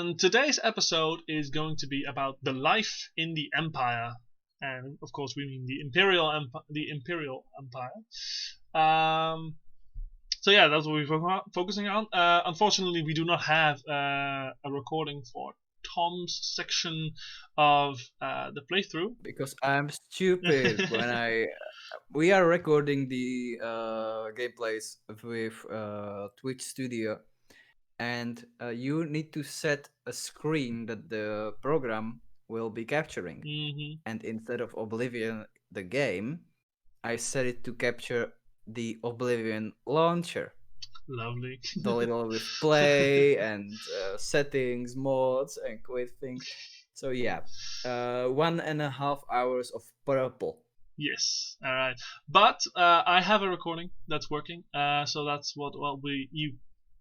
and today's episode is going to be about the life in the Empire, and of course we mean the Imperial Empire. So yeah, that's what we're focusing on. Unfortunately, we do not have a recording for Tom's section of the playthrough because I'm stupid. We are recording the gameplays with Twitch Studio, and you need to set a screen that the program will be capturing. Mm-hmm. And instead of Oblivion, the game, I set it to capture the Oblivion launcher. Lovely. The little with play and settings, mods, and quick things. So yeah, 1.5 hours of purple. Yes, all right. But I have a recording that's working, so that's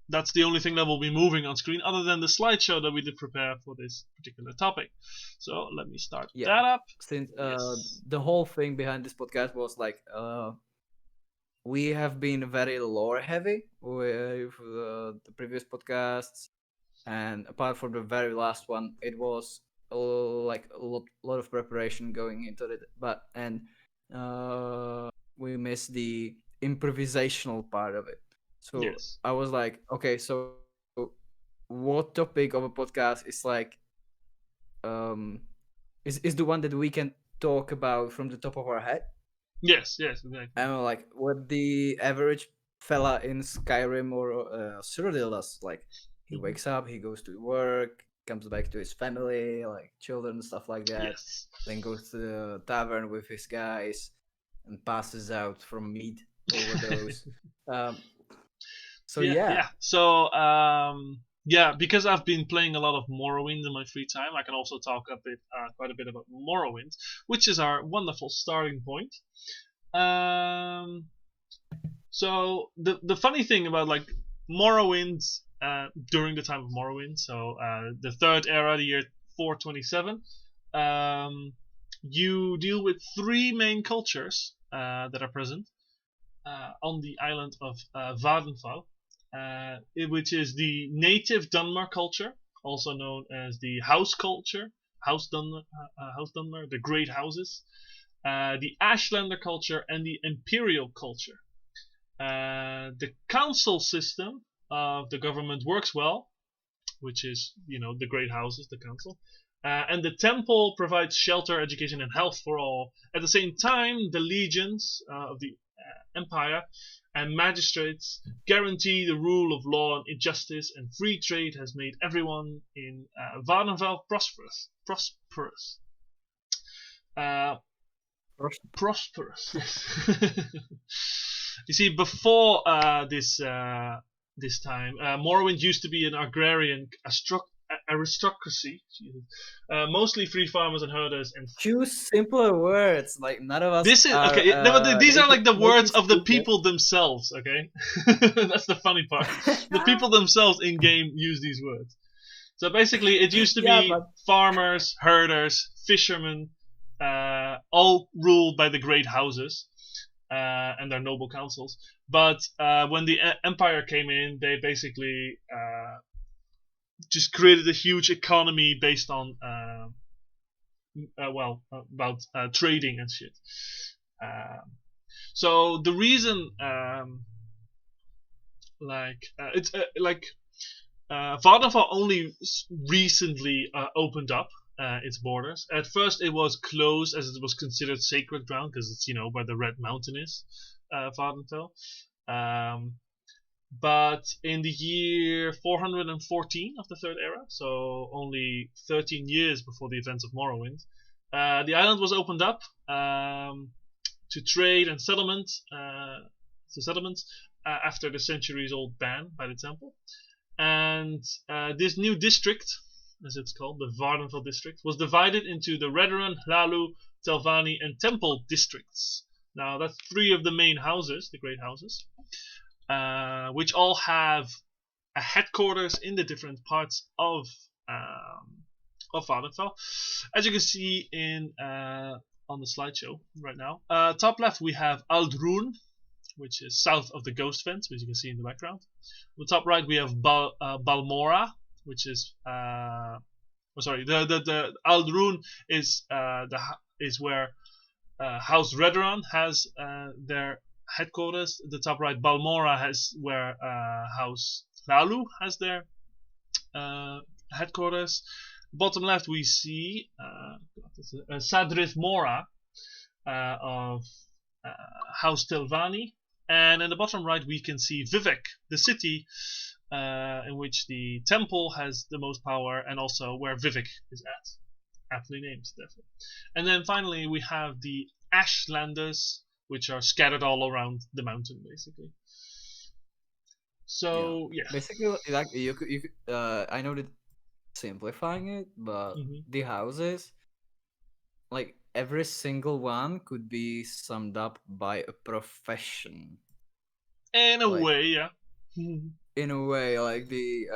that's the only thing that will be moving on screen, other than the slideshow that we did prepare for this particular topic. So let me start that up. Since the whole thing behind this podcast was like we have been very lore heavy with the previous podcasts, and apart from the very last one, it was like a lot of preparation going into it. We missed the improvisational part of it. So yes. I was like, okay, so what topic of a podcast is like is the one that we can talk about from the top of our head? Yes, exactly. And like what the average fella in Skyrim or Cyrodiil does. Like he wakes up, he goes to work, comes back to his family, like children, stuff like that. Yes. Then goes to the tavern with his guys and passes out from meat overdose. So because I've been playing a lot of Morrowind in my free time, I can also talk quite a bit about Morrowind, which is our wonderful starting point. So the funny thing about like Morrowind during the time of Morrowind, so the third era, the year 427, you deal with three main cultures that are present on the island of Vattenfall, which is the native Dunmer culture, also known as the house culture, House Dunmer, the Great Houses, the Ashlander culture, and the Imperial culture. The council system of the government works well, which is the Great Houses, the council. And the temple provides shelter, education, and health for all. At the same time, the legions of the empire and magistrates guarantee the rule of law and justice, and free trade has made everyone in Vardenval prosperous. Prosperous, yes. You see, before this time, Morrowind used to be an agrarian aristocracy, mostly free farmers and herders. And choose simpler words. Like none of us. These are like the words of the people themselves. Okay, that's the funny part. The people themselves in game use these words. So basically, it used to be farmers, herders, fishermen, all ruled by the great houses and their noble councils. But when the empire came in, they basically just created a huge economy based on about trading and shit. So the reason Vattenfall only recently opened up its borders. At first it was closed as it was considered sacred ground because it's where the Red Mountain is, Vattenfall. But in the year 414 of the Third Era, so only 13 years before the events of Morrowind, the island was opened up to trade and settlements after the centuries-old ban by the Temple. And this new district, as it's called, the Vardenfell district, was divided into the Redoran, Hlalu, Telvanni, and Temple districts. Now that's three of the main houses, the great houses, which all have a headquarters in the different parts of Vattenfall. As you can see on the slideshow right now, top left we have Aldrun, which is south of the Ghost Fence, which you can see in the background. On the top right we have Balmora, which is the Aldrun is where House Redoran has their headquarters. The top right, Balmora has where House Lalu has their headquarters. Bottom left, we see Sadrith Mora of House Telvanni, and in the bottom right, we can see Vivek, the city in which the temple has the most power, and also where Vivek is at. Aptly named, definitely. And then finally, we have the Ashlanders, which are scattered all around the mountain, basically. So yeah. Basically, like you could I know that simplifying it, but the houses, like every single one could be summed up by a profession. In a way, yeah. In a way, like the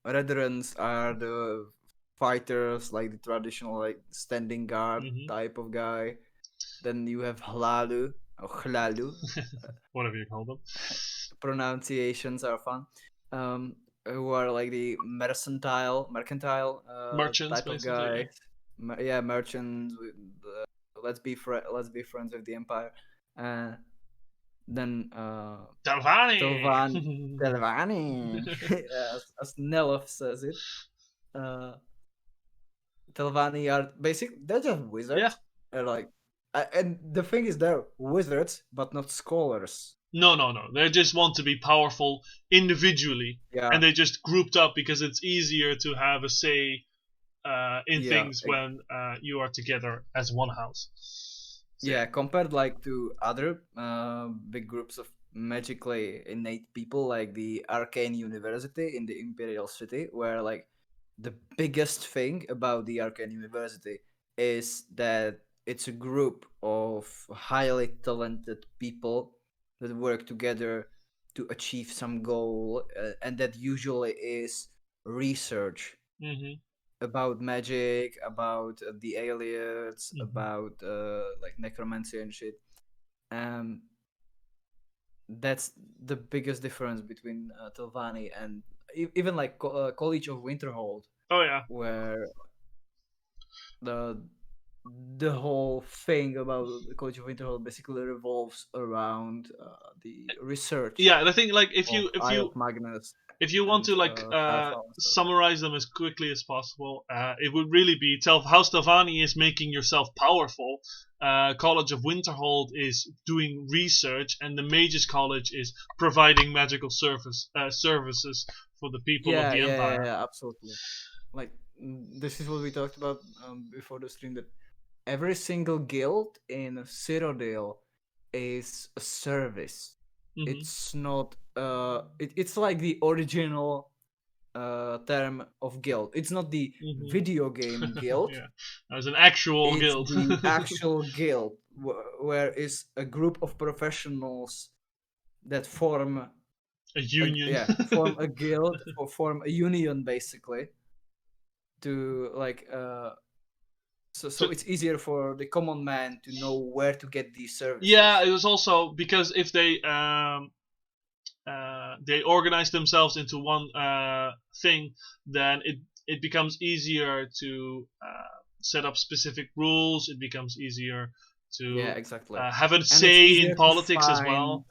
Redderans are the fighters, like the traditional like standing guard type of guy. Then you have Hlalu or Hlalu. Whatever you call them. Pronunciations are fun. Who are like the mercantile merchants, type of guys. Yeah, merchants. Let's be friends with the Empire. Then Telvanni, as Nelov says it. Telvanni are they're just wizards. Yeah. They're like, and the thing is, they're wizards, but not scholars. No. They just want to be powerful individually, and they just grouped up because it's easier to have a say in things when you are together as one house. So, yeah, compared like to other big groups of magically innate people, like the Arcane University in the Imperial City, where like the biggest thing about the Arcane University is that it's a group of highly talented people that work together to achieve some goal, and that usually is research about magic, about the aliens, about like necromancy and shit. That's the biggest difference between Telvanni and even like College of Winterhold. Oh yeah, where the whole thing about the College of Winterhold basically revolves around the research. Yeah, and I think like if you want to like summarize them as quickly as possible, it would really be House Telvanni is making yourself powerful. College of Winterhold is doing research, and the Mages College is providing magical services for the people of the Empire. Yeah, absolutely. Like this is what we talked about before the stream, that every single guild in Cyrodiil is a service. It's not it's like the original term of guild. It's not the video game guild. Yeah, there's an actual guild. The actual guild where is a group of professionals that form a union. Form a guild or form a union, basically, to like so it's easier for the common man to know where to get these services. Yeah, it was also because if they organize themselves into one thing, then it becomes easier to set up specific rules. It becomes easier to have a say in politics as well.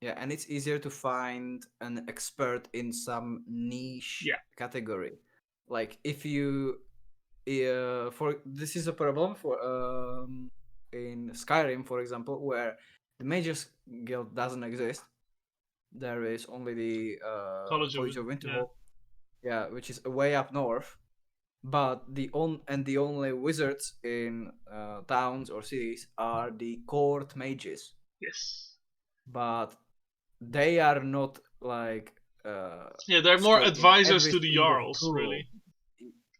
And it's easier to find an expert in some niche category. Like if you this is a problem for in Skyrim, for example, where the Mages Guild doesn't exist. There is only the College of Winterhold, which is way up north. But the only wizards in towns or cities are the court mages. Yes. But they are not like they're more advisors to the Jarls, really.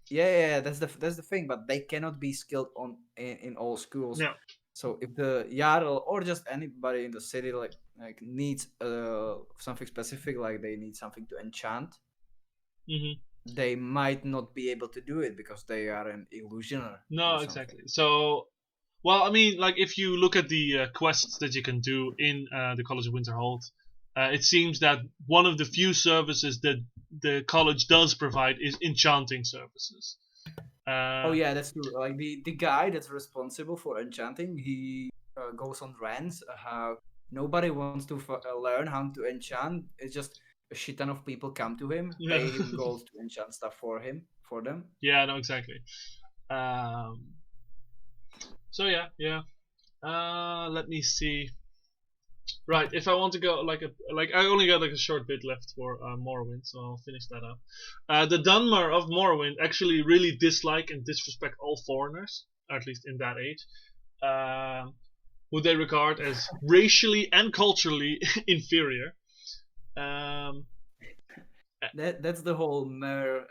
Yeah, that's the thing. But they cannot be skilled in all schools. No. So if the Jarl or just anybody in the city like needs something specific, like they need something to enchant, they might not be able to do it because they are an illusioner. No, exactly. So, well, I mean, like if you look at the quests that you can do in the College of Winterhold, it seems that one of the few services that the college does provide is enchanting services. Oh yeah, that's true. Like the guy that's responsible for enchanting, he goes on rants how nobody wants to learn how to enchant. It's just a shit ton of people come to him, Yeah. pay him gold to enchant stuff for them. Yeah, no, exactly. So yeah. Let me see. Right, if I want to go I only got like a short bit left for Morrowind, so I'll finish that up. The Dunmer of Morrowind actually really dislike and disrespect all foreigners, at least in that age, who they regard as racially and culturally inferior. That's the whole mer.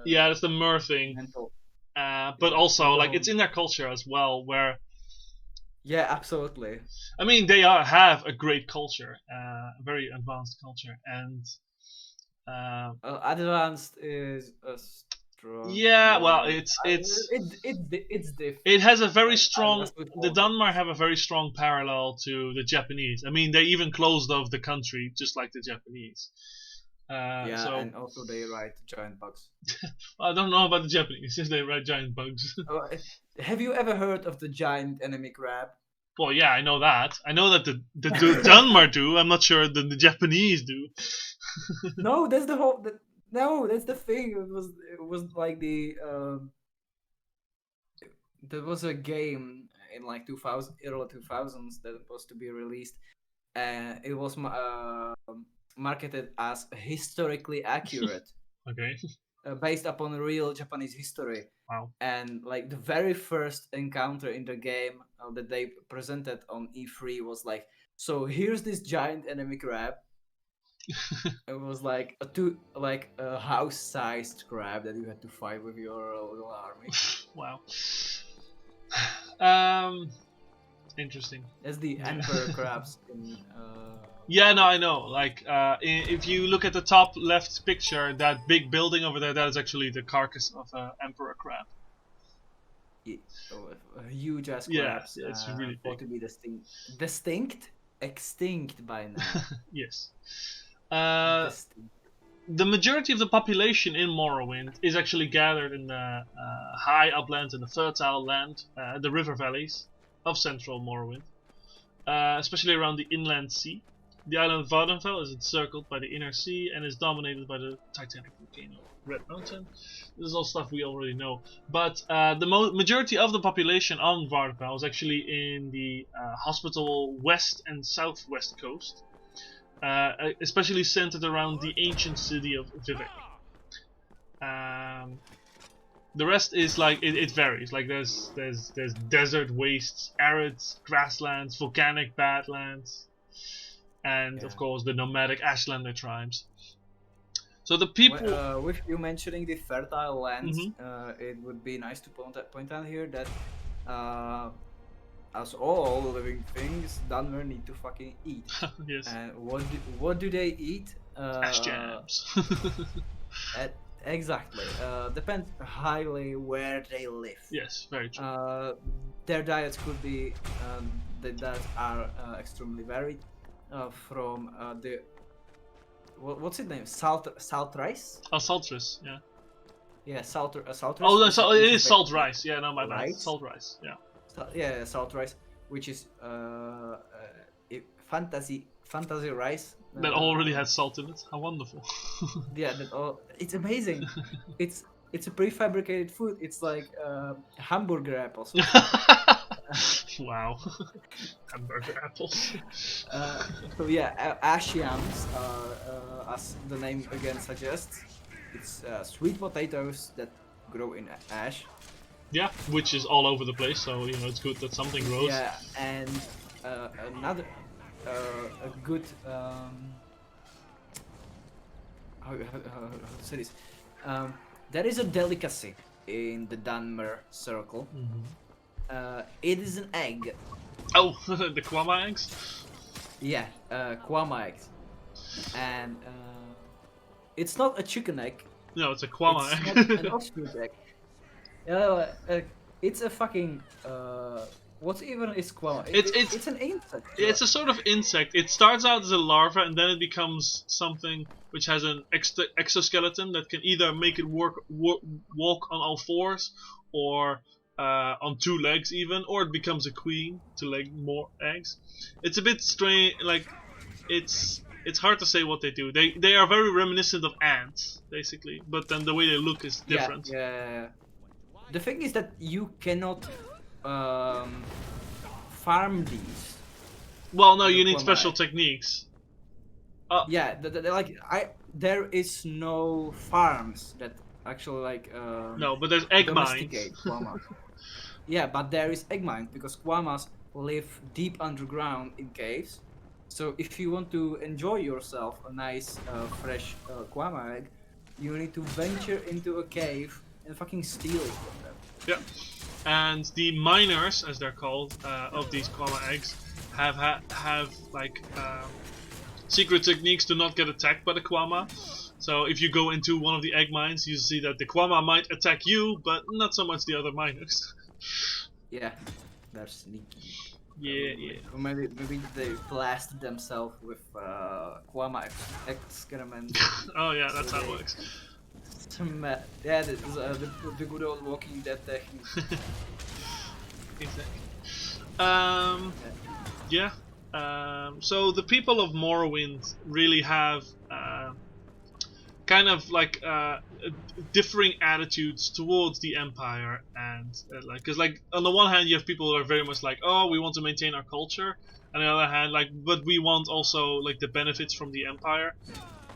Yeah, that's the Mer thing. Mental. But also, like, it's in their culture as well, where Yeah, absolutely. I mean, they have a great culture, a very advanced culture, and Advanced is a strong. yeah, well, it's different. it has a very Like, strong. advanced with The all- Dunmar have a very strong parallel to the Japanese. I mean, they even closed off the country just like the Japanese. Yeah, So and also they ride giant bugs. I don't know about the Japanese if they ride giant bugs. Have you ever heard of the giant enemy crab? Well, yeah, I know that. I know that the Dunmar do. I'm not sure the Japanese do. No, that's the whole. No, that's the thing. It was like there was a game in like 2000 early 2000s that was to be released, and it was marketed as historically accurate. Okay. Based upon real Japanese history. Wow. And like the very first encounter in the game that they presented on E3 was like, so here's this giant enemy crab. It was like a house-sized crab that you had to fight with your little army. Wow. Interesting. That's the emperor crabs in. Yeah, no, I know. Like, if you look at the top left picture, that big building over there, that is actually the carcass of an emperor crab. Huge ass Yeah, crabs. it's really thought big. to be extinct by now. Yes. Distinct. The majority of the population in Morrowind is actually gathered in the high uplands and the fertile land, the river valleys of central Morrowind, especially around the inland sea. The island of Vardenfell is encircled by the inner sea and is dominated by the titanic volcano Red Mountain. This is all stuff we already know. But the majority of the population on Vardenfell is actually in the hospitable west and southwest coast, especially centered around the ancient city of Vivek. The rest is like it varies. Like there's desert wastes, arid grasslands, volcanic badlands, and of course the nomadic Ashlander tribes. So the people. With you mentioning the fertile lands, Mhm. it would be nice to point out here that, as all living things, Dunmer need to fucking eat. Yes. And what do they eat? Ash jams. Exactly. Depends highly where they live. Yes, very true. Their diets could be that are extremely varied. From the what's its name? Salt rice. Oh, saltris, yeah. Yeah, salt rice. Oh, no, it is salt rice. Yeah, no, my bad. Rice? Salt rice. Yeah. Yeah, salt rice, which is fantasy rice. That already has salt in it. How wonderful. Yeah, it's amazing. it's a prefabricated food. It's like hamburger apples. Wow. Hamburger apples. So yeah, ash yams, as the name again suggests, it's sweet potatoes that grow in ash. Yeah, which is all over the place, so it's good that something grows. Yeah, and another a good how to say this? There is a delicacy in the Dunmer circle. Mm-hmm. It is an egg. Oh, the Kwama eggs? Yeah, Kwama eggs. And it's not a chicken egg. No, it's a Kwama It's egg. not an ostrich egg. It's a fucking What even is Quama? It's an insect. It's a sort of insect. It starts out as a larva and then it becomes something which has an exoskeleton that can either make it walk on all fours or on two legs even, or it becomes a queen to lay more eggs. It's a bit strange. Like it's hard to say what they do. They are very reminiscent of ants basically, but then the way they look is different. Yeah. The thing is that you cannot farm these. Well, no, you need special techniques. Yeah, there is no farms that actually no, but there's egg mines. Quamas. Yeah, but there is egg mines because Quamas live deep underground in caves. So if you want to enjoy yourself a nice fresh Quama egg, you need to venture into a cave and fucking steal it from them. Yeah. And the miners, as they're called, of these Quama eggs, have secret techniques to not get attacked by the Quama. So if you go into one of the egg mines, you see that the Quama might attack you, but not so much the other miners. Yeah, they're sneaky. Yeah. Or maybe they blasted themselves with Quama excrement. Oh yeah, that's how it works. Yeah, the good old Walking Dead technique. Exactly. Yeah. So the people of Morrowind really have kind of differing attitudes towards the Empire, and because on the one hand you have people who are very much like, oh, we want to maintain our culture, and on the other hand but we want also the benefits from the Empire.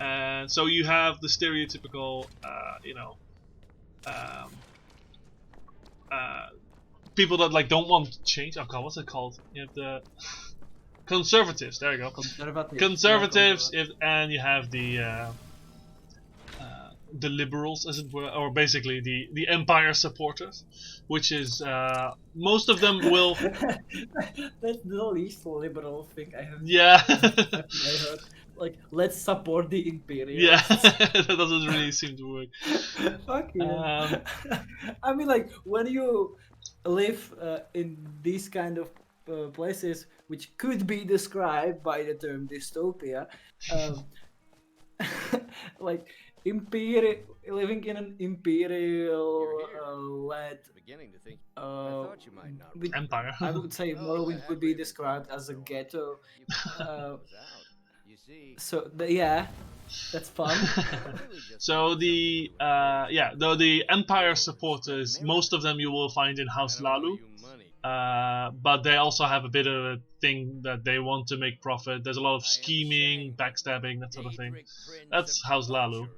And so you have the stereotypical, people that don't want change. Oh god, what's it called? You have the conservatives. There you go. Conservatives. And you have the liberals, as it were, or basically the Empire supporters, which is most of them will. That's the least liberal thing I have. Yeah. I heard. Let's support the Imperials. Yeah, that doesn't really seem to work. Fuck yeah. I mean, when you live in these kind of places, which could be described by the term dystopia, living in an imperial led Empire. I would say Morrowind would be described as a ghetto. So yeah, that's fun. So the Empire supporters, most of them you will find in House Lalu, but they also have a bit of a thing that they want to make profit. There's a lot of scheming, backstabbing, that sort of thing. That's House Lalu.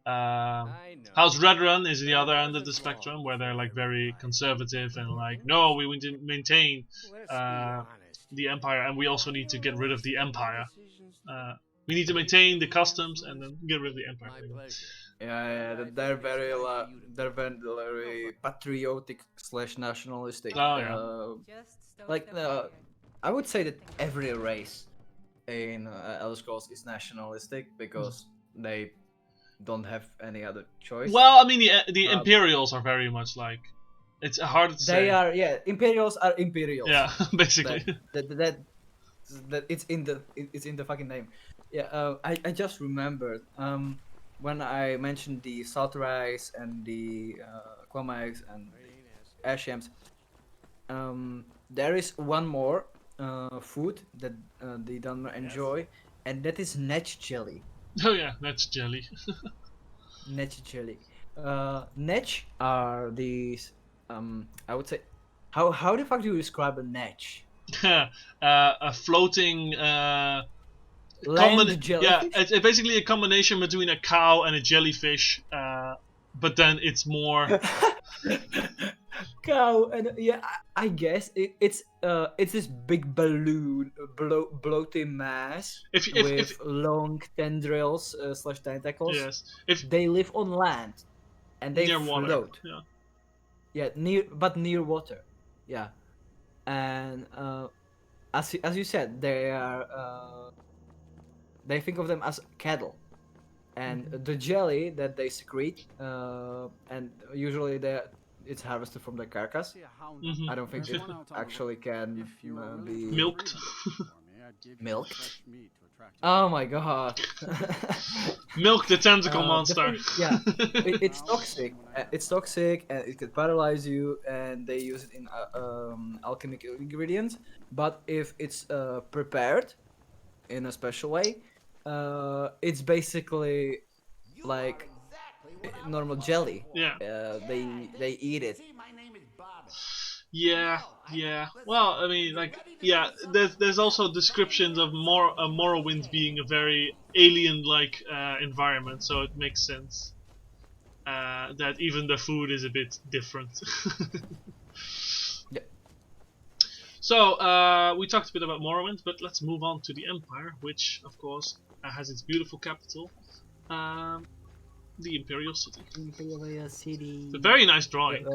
House Redrun is the other end of the spectrum, where they're very conservative and no, we want to maintain the Empire, and we also need to get rid of the Empire. We need to maintain the customs and then get rid of the Empire. Yeah, they're very patriotic / nationalistic. Oh yeah. I would say that every race in Elder Scrolls is nationalistic because they don't have any other choice. Well, I mean the Imperials are very much it's hard to say. They are, yeah. Imperials are Imperials. Yeah, basically. That it's in the fucking name. Yeah. I just remembered when I mentioned the Saltrise and the Quamags and the Ashiams. There is one more food that the Dunmer enjoy, and that is Netch jelly. Oh yeah, Netch jelly. Netch jelly. Netch are these. I would say, how the fuck do you describe a netch? A floating land jellyfish. Yeah, it's basically a combination between a cow and a jellyfish, but then it's more cow and I guess it's this big balloon, bloating mass with long tendrils / tentacles. Yes, they live on land and they near float. Water. Yeah, near water. Yeah, and as you said, they are they think of them as cattle, and the jelly that they secrete, and usually it's harvested from the carcass. Mhm. I don't think it actually can be Milked. milked. Oh my god. Milk the tentacle The monster. thing, yeah, it's toxic. It's toxic, and it could paralyze you. And they use it in alchemic ingredients. But if it's prepared in a special way, it's basically like normal jelly. Yeah. They eat it. Yeah, yeah. Well, I mean, like, yeah. There's also descriptions of Morrowind being a very alien-like environment, so it makes sense that even the food is a bit different. Yeah. So we talked a bit about Morrowind, but let's move on to the Empire, which, of course, has its beautiful capital, the Imperial City. Imperial City. It's a very nice drawing.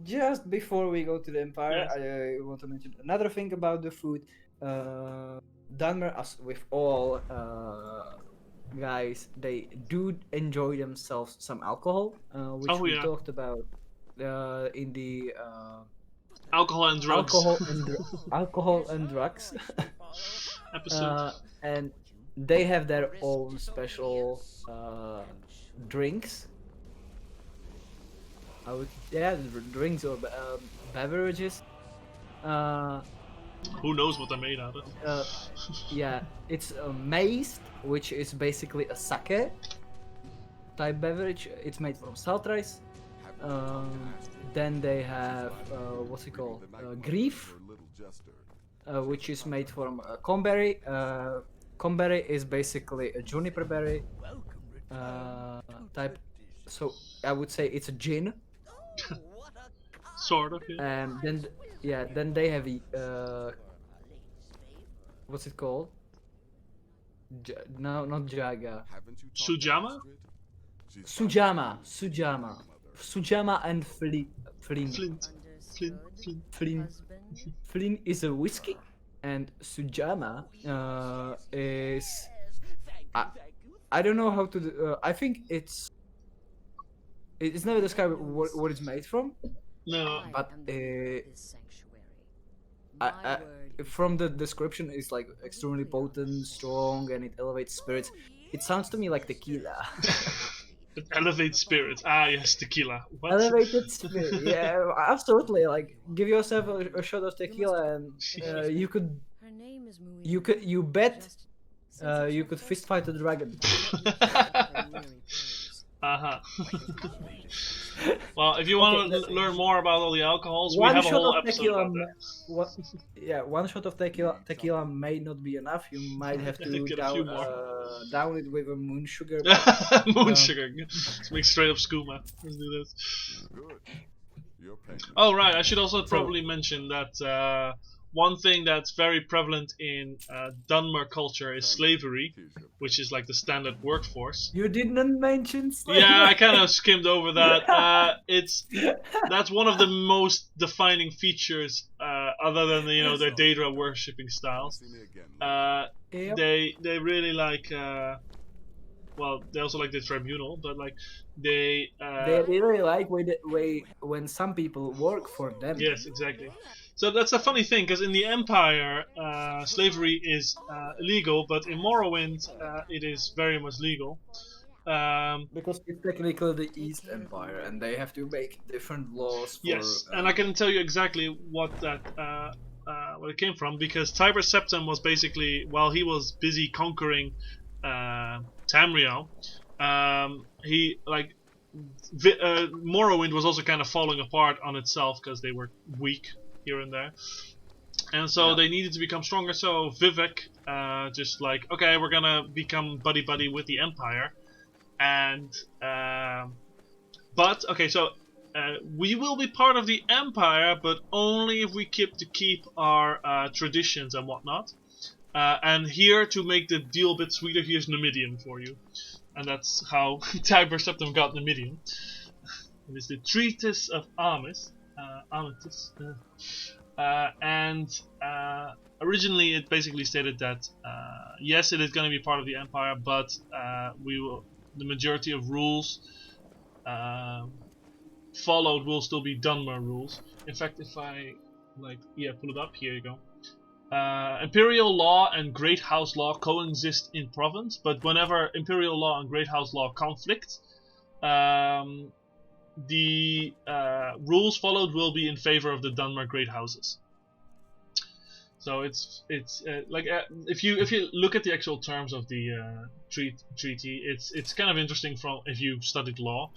Just before we go to the Empire, Yes. I want to mention another thing about the food. Dunmer, as with all guys, they do enjoy themselves some alcohol, which Oh, we yeah. talked about in the Alcohol and drugs. alcohol and drugs. Episode. And they have their own special drinks. Drinks or beverages. Who knows what they're made out of? Yeah, it's maced, which is basically a sake type beverage. It's made from salt rice. Then they have what's it called? Grief, which is made from comberry. Comberry is basically a juniper berry type. So I would say it's a gin. Sort of. Yeah. And then they have what's it called? No, not Jaga. Sujama? Sujama and Flint. Flint. Flint is a whiskey, and Sujama is I don't know how to. I think it's never described what it's made from. No. But from the description, it's like extremely potent, strong, and it elevates spirits. It sounds to me like tequila. It elevates spirits. Ah, yes, tequila. What? Elevated spirit. Yeah, absolutely. Like, give yourself a shot of tequila, and you could bet you could fist fight a dragon. Uh-huh. Well, if you want to learn more about all the alcohols, we One have a shot whole of episode tequila. about that. One shot of tequila may not be enough. You might have to Get a few more. down it with a moon sugar. Moon sugar. Let's make straight up skooma. Let's do this. Oh, right. I should also probably mention that one thing that's very prevalent in Dunmer culture is slavery, which is like the standard workforce. You didn't mention slavery. Yeah, I kind of skimmed over that. That's one of the most defining features, other than their Daedra worshipping styles. Yep. They really like. Well, they also like the tribunal, but like they really like when some people work for them. Yes, exactly. So that's a funny thing, because in the Empire, slavery is illegal, but in Morrowind, it is very much legal. Because it's technically the East Empire, and they have to make different laws. Yes, and I can tell you exactly what where it came from, because Tiber Septim was basically, while he was busy conquering Tamriel, Morrowind was also kind of falling apart on itself because they were weak here and there, and so they needed to become stronger. So Vivek just like, okay, we're gonna become buddy with the Empire, and we will be part of the Empire, but only if we keep our traditions and whatnot. And here, to make the deal a bit sweeter, here's Numidian for you, and that's how Tiber Septim got Numidian. It is the Treatise of Armis. Originally it basically stated that yes, it is going to be part of the Empire, but the majority of rules followed will still be Dunmer rules. In fact, if I pull it up, here you go. Imperial law and Great House law coexist in province, but whenever Imperial law and Great House law conflict, the rules followed will be in favor of the Dunmer Great Houses. So it's if you look at the actual terms of the treaty, it's kind of interesting from if you've studied law.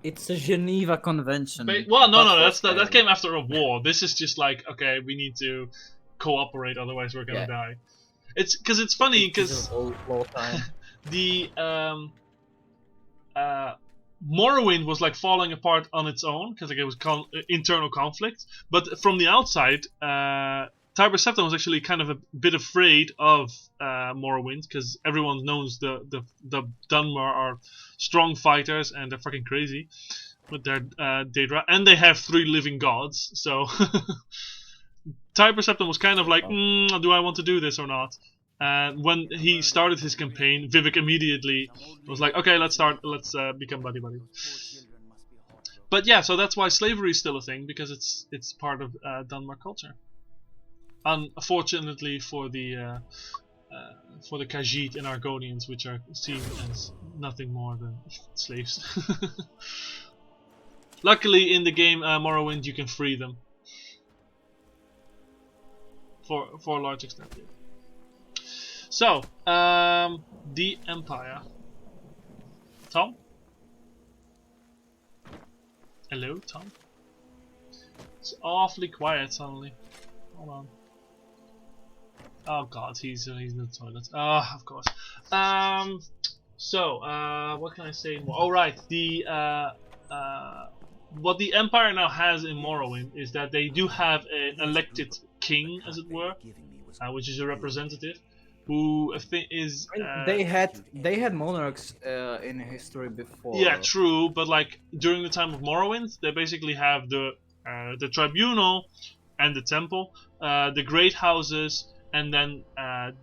It's a Geneva Convention. That came after a war. This is just like, okay, we need to cooperate, otherwise we're gonna die. It's because it's funny because the Morrowind was like falling apart on its own because like it was internal conflict, but from the outside, Tiber Septim was actually kind of a bit afraid of Morrowind because everyone knows the Dunmer are strong fighters and they're fucking crazy with their Daedra, and they have 3 living gods. So Tiber Septim was kind of like, do I want to do this or not? When he started his campaign, Vivek immediately was like, okay, let's become buddy-buddy. But yeah, so that's why slavery is still a thing, because it's part of Dunmer culture. Unfortunately for the Khajiit and Argonians, which are seen as nothing more than slaves. Luckily, in the game Morrowind, you can free them for a large extent. Yeah. So, the Empire. Tom? Hello, Tom? It's awfully quiet suddenly. Hold on. Oh god, he's in the toilet. Of course. So, what can I say more? Oh right, what the Empire now has in Morrowind is that they do have an elected king, as it were, which is a representative. Who is they had monarchs in history before. Yeah, true, but like during the time of Morrowind, they basically have the tribunal and the temple, the great houses, and then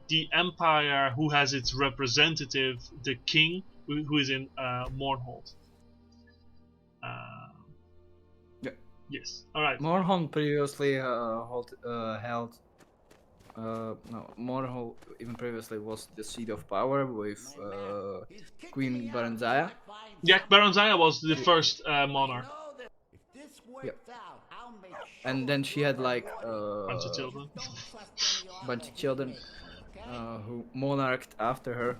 the Empire, who has its representative, the king, who is in Mournhold. Yeah. Yes. All right. Mournhold previously held. Morrowind even previously was the seat of power with Queen Baranzaya. Yeah, Baranzaya was the first monarch. Yep. And then she had like bunch of children who monarched after her.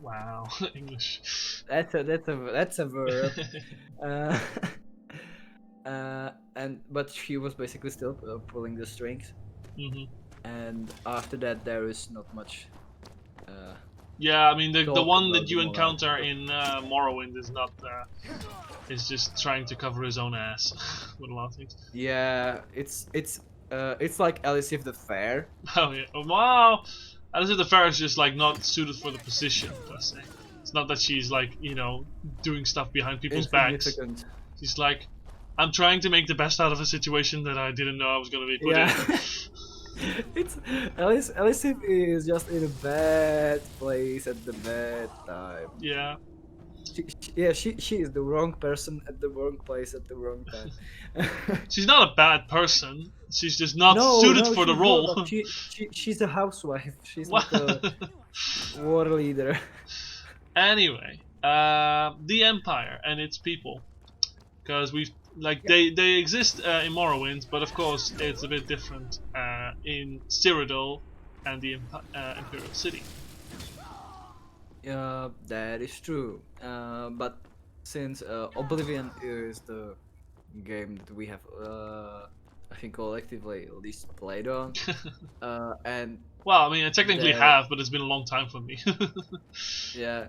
Wow, English. That's a verb. But she was basically still pulling the strings. Mm-hmm. And after that, there is not much. Yeah, I mean the one that you encounter in Morrowind is not. Is just trying to cover his own ass with a lot of things. Yeah, it's like Elisif the Fair. Oh yeah! Oh, wow, Elisif the Fair is just like not suited for the position per se. It's not that she's like doing stuff behind people's backs. She's like, I'm trying to make the best out of a situation that I didn't know I was gonna be put in. It's Elisif is just in a bad place at the bad time. Yeah. She is the wrong person at the wrong place at the wrong time. She's not a bad person. She's just not suited for the role. Not. She's a housewife. She's not a war leader. Anyway, the Empire and its people, because they exist in Morrowind, but of course it's a bit different in Cyrodiil and the Imperial City. That is true. But since Oblivion is the game that we have, I think collectively least played on, and well, I mean, I technically have, but it's been a long time for me. Yeah,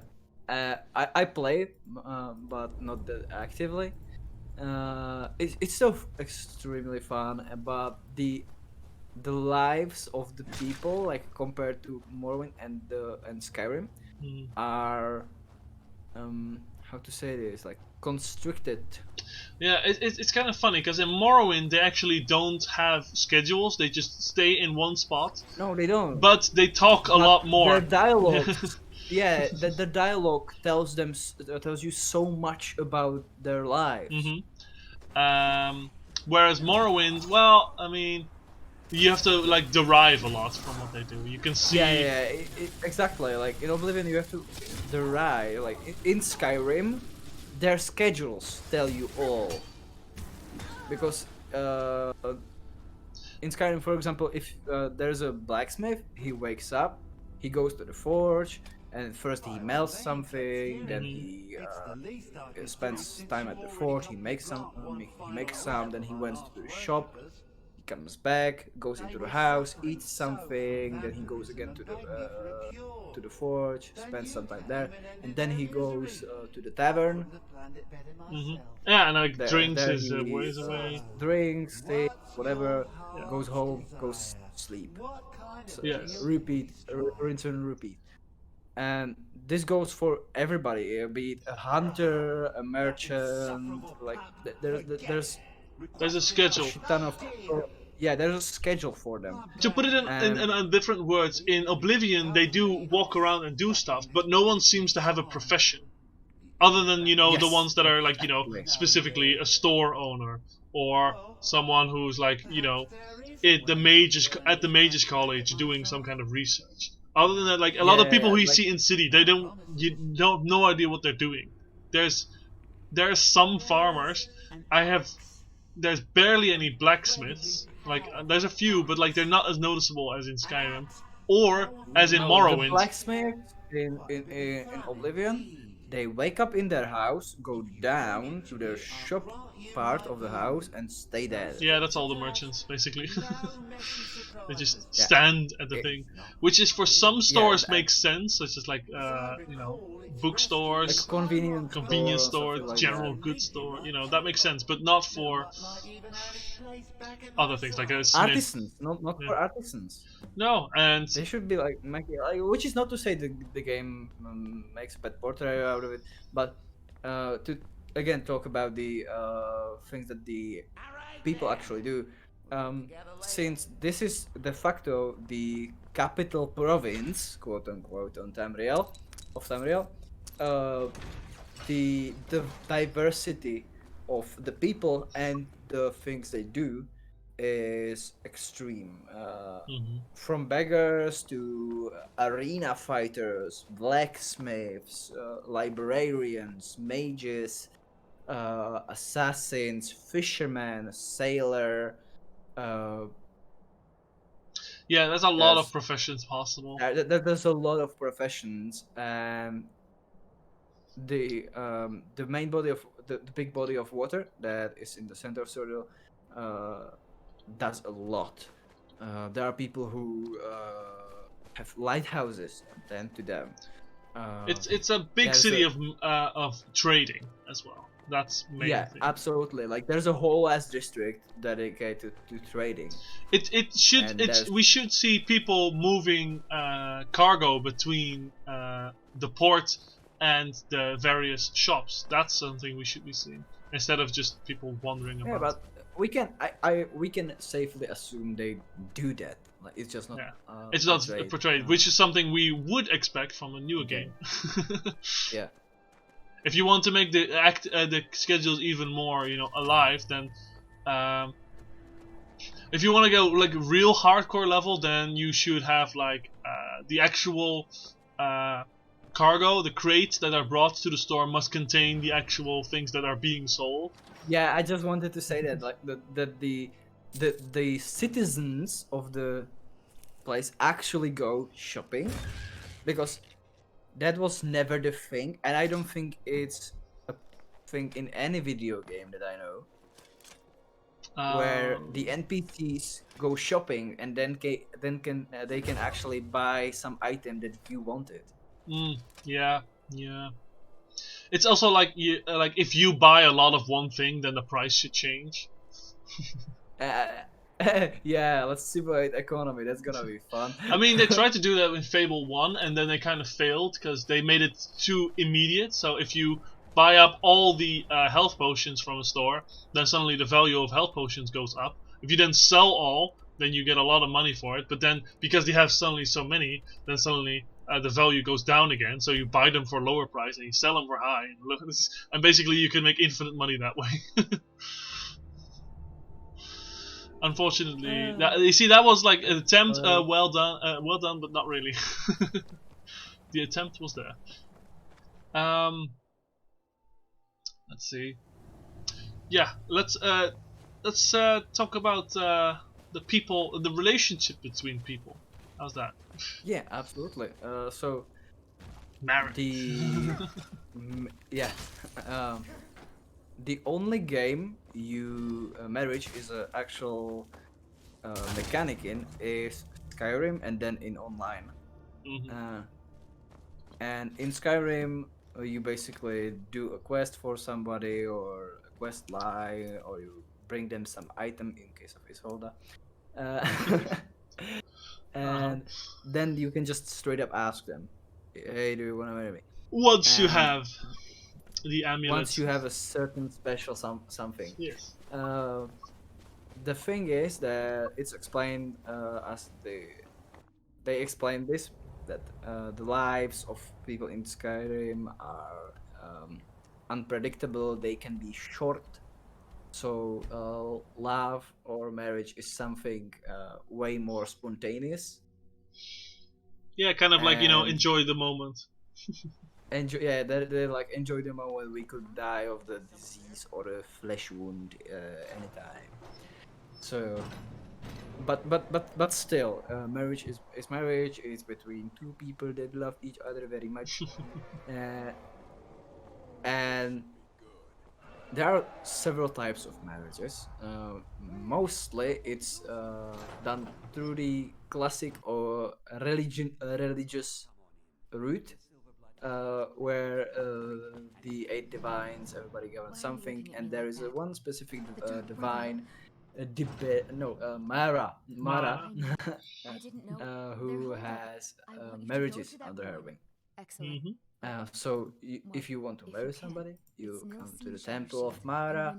I played, but not that actively. It's still extremely fun, but the lives of the people, like compared to Morrowind and Skyrim, are how to say this, like constricted. Yeah, it's kind of funny because in Morrowind they actually don't have schedules; they just stay in one spot. No, they don't. But they talk a lot more. Their dialogues yeah, the dialogue tells you so much about their lives. Whereas Morrowind, well, I mean, you have to like derive a lot from what they do. You can see. Exactly. Like in Oblivion, you have to derive. Like in Skyrim, their schedules tell you all. Because in Skyrim, for example, if there's a blacksmith, he wakes up, he goes to the forge, and first he melts something, then he spends time at the forge, he makes some, then he went to the shop, he comes back, goes into the house, eats something, then he goes again to the forge, spends some time there, and then he goes to the tavern. Yeah, and like drinks his ways away. Drinks, takes, whatever, goes home, goes sleep. So Yes. Rinse and repeat. And this goes for everybody, be it a hunter, a merchant, like there's a schedule. a ton of there's a schedule for them. To put it in different words, in Oblivion they do walk around and do stuff, but no one seems to have a profession. Other than, the ones that are like, specifically a store owner or someone who's like, at the mage's college doing some kind of research. Other than that, like a lot of people who you see in city, you don't have no idea what they're doing. There's some farmers. There's barely any blacksmiths. Like there's a few, but like they're not as noticeable as in Skyrim or as in Morrowind. The blacksmiths in Oblivion, they wake up in their house, go down to their shop part of the house, and stay there. Yeah, that's all the merchants, basically. They just stand at the thing. Which is, for some stores, makes sense, such as, like, bookstores, like convenience stores, like general goods store, that makes sense, but not for other things, like a smith. Artisans, not for artisans. No, and they should be like which is not to say the game makes a bad portrait out of it, but to again talk about the things that the people actually do. Since this is de facto the capital province, quote unquote, of Tamriel, the diversity of the people and the things they do is extreme. From beggars to arena fighters, blacksmiths, librarians, mages, assassins, fishermen, sailor. There's a lot of professions possible. There's a lot of professions, and the main body of the big body of water that is in the center of Sordil does a lot. There are people who have lighthouses and tend to them. It's a big city of trading as well. That's main thing. Absolutely. Like there's a whole ass district dedicated to trading. We should see people moving cargo between the port and the various shops. That's something we should be seeing instead of just people wandering about. But we can safely assume they do that. Like it's just not. It's not portrayed, which is something we would expect from a newer game. Yeah. If you want to make the schedules even more, alive, then if you want to go like real hardcore level, then you should have like the actual cargo, the crates that are brought to the store must contain the actual things that are being sold. Yeah, I just wanted to say that, like the citizens of the place actually go shopping, because that was never the thing, and I don't think it's a thing in any video game that I know, where the NPCs go shopping and then they can actually buy some item that you wanted. Yeah. It's also like if you buy a lot of one thing, then the price should change. Yeah, let's simulate economy. That's gonna be fun. I mean, they tried to do that in Fable 1, and then they kind of failed because they made it too immediate. So if you buy up all the health potions from a store, then suddenly the value of health potions goes up. If you then sell all, then you get a lot of money for it. But then, because they have suddenly so many, then suddenly the value goes down again. So you buy them for a lower price and you sell them for high. And basically you can make infinite money that way. Unfortunately, you see, that was like an attempt. Well done, but not really. The attempt was there. Let's see. Yeah, let's talk about the people, the relationship between people. How's that? Yeah, absolutely. So Marriage. Yeah, the only game marriage is an actual mechanic in is Skyrim, and then in online. And in Skyrim, you basically do a quest for somebody or a quest line, or you bring them some item in case of Isolda. And then you can just straight up ask them, hey, do you want to marry me? Once you have the amulet. Once you have a certain special something. Yes. The thing is that it's explained as they explain this, that the lives of people in Skyrim are unpredictable. They can be short. So love or marriage is something way more spontaneous. Yeah, kind of like, enjoy the moment. They like enjoy the moment. We could die of the disease or a flesh wound anytime. So, but still, marriage is marriage. It's between two people that love each other very much, and there are several types of marriages. Mostly, it's done through the classic or religious route. Where the 8 divines, everybody given something, and there is one specific divine, Mara, who has marriages under her wing. Excellent. So if you want to marry somebody, you come to the temple of Mara.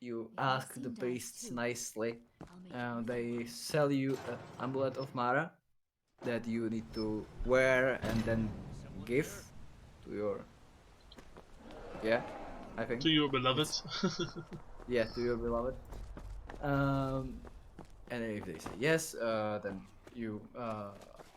You ask the priests nicely. They sell you an amulet of Mara that you need to wear and then give to your I think to your beloved. Yeah, to your beloved. And if they say yes, then you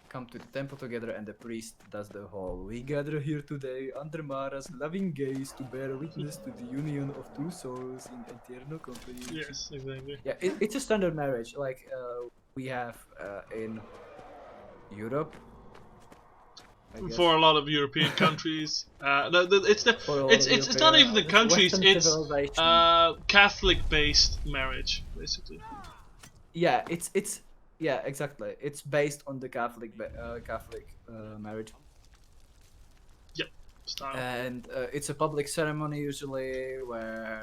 come to the temple together, and the priest does the whole "we gather here today under Mara's loving gaze to bear witness to the union of two souls in eternal companionship." Yes, exactly. Yeah, it's a standard marriage like we have in Europe. For a lot of European countries, it's not even the countries. It's Catholic-based marriage, basically. Yeah, it's exactly. It's based on the Catholic marriage. Yep, style. And it's a public ceremony usually where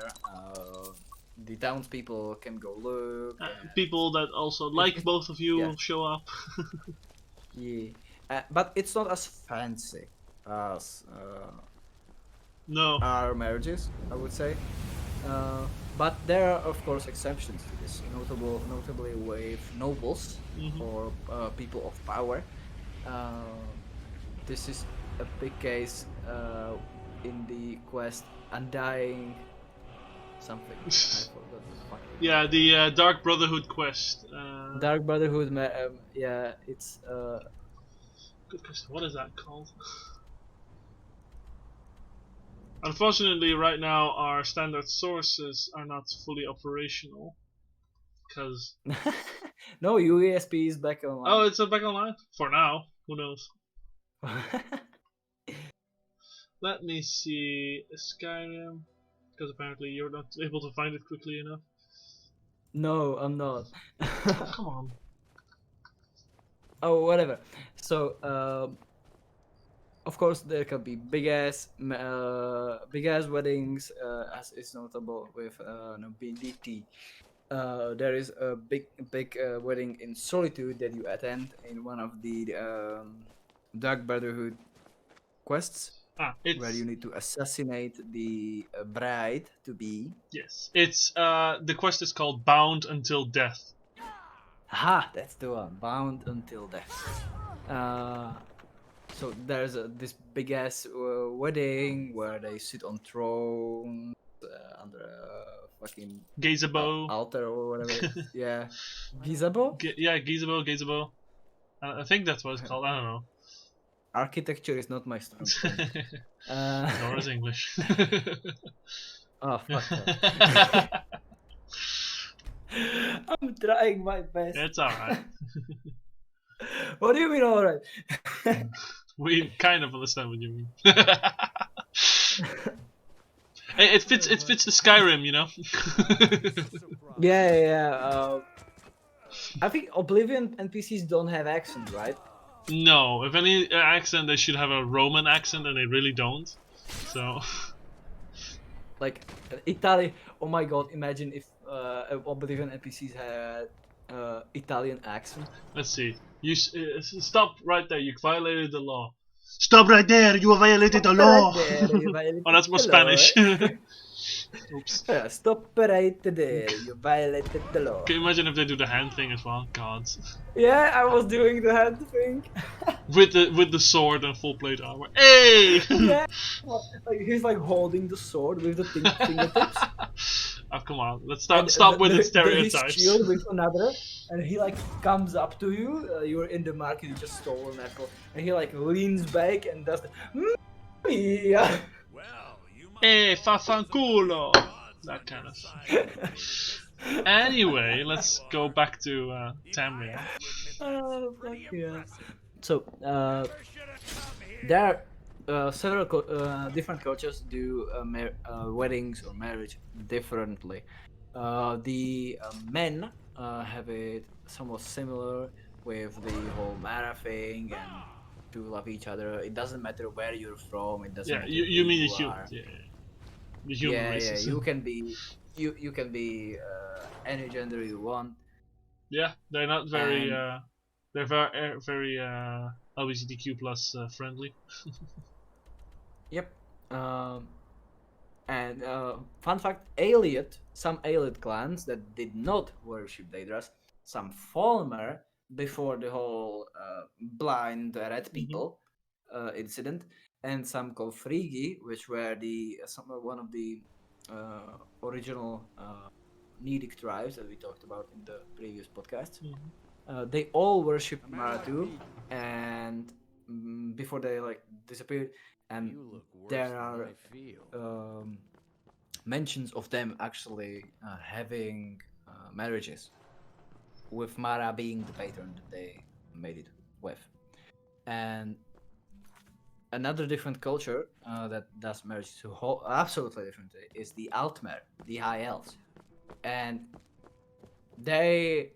the townspeople can go look. People that also like both of you show up. Yeah. But it's not as fancy as our marriages, I would say. But there are, of course, exceptions to this. Notably with nobles or people of power. This is a big case in the quest Undying something. I forgot the fucking Yeah, the Dark Brotherhood quest. Dark Brotherhood. It's. Good question. What is that called? Unfortunately, right now our standard sources are not fully operational because. No, UESP is back online. Oh, it's back online for now. Who knows? Let me see Skyrim, because apparently you're not able to find it quickly enough. No, I'm not. Oh, come on. Oh, whatever. So, of course, there can be big ass weddings, as is notable with BDT. There is a big wedding in Solitude that you attend in one of the Dark Brotherhood quests, where you need to assassinate the bride to be. Yes, it's the quest is called Bound Until Death. Aha, that's the one. Bound Until Death. So there's this big ass wedding where they sit on thrones under a fucking Gazebo. altar or whatever. Yeah, Gizabo. Gazebo. I think that's what it's called. I don't know. Architecture is not my strong point. Nor is English. Oh fuck that. I'm trying my best. It's alright. What do you mean alright? We kind of understand what you mean. It fits the Skyrim, you know. Yeah. I think Oblivion NPCs don't have accent, right? No, if any accent, they should have a Roman accent, and they really don't. So. Like Italy. Oh my god! Imagine if Oblivion NPCs had Italian accent. Let's see. You stop right there. You violated the law. Stop right there. You violated the law. Oh, that's more Spanish. Oops. Stop right there. You violated the law. Can you imagine if they do the hand thing as well? Gods. Yeah, I was doing the hand thing. with the sword and full plate armor. Hey! Yeah. Like he's like holding the sword with the fingertips. Oh, come on. Let's stop with the stereotypes. His shield with another, and he like comes up to you. You're in the market. You just stole an apple, and he like leans back and does the. Yeah. Hey, fafanculo! That kind of thing. Anyway, let's go back to Tamriel. Oh, fuck yeah. So, there are several different cultures do weddings or marriage differently. The men have it somewhat similar with the whole Mara thing and to love each other. It doesn't matter where you're from. It doesn't. Yeah, matter you mean the who human. are. Yeah. The human races. Yeah. You can be any gender you want. Yeah, they're not very. They're very LGBTQ plus friendly. Yep. And fun fact: some Ayleid clans that did not worship Daedras, some Falmer before the whole blind red people incident, and some Kolfrigi, which were one of the original Nedic tribes that we talked about in the previous podcast. They all worship Maratu, and before they like disappeared, and there are mentions of them actually having marriages, with Mara being the patron that they made it with. And another different culture that does marriage absolutely different is the Altmer, the High Elves. And they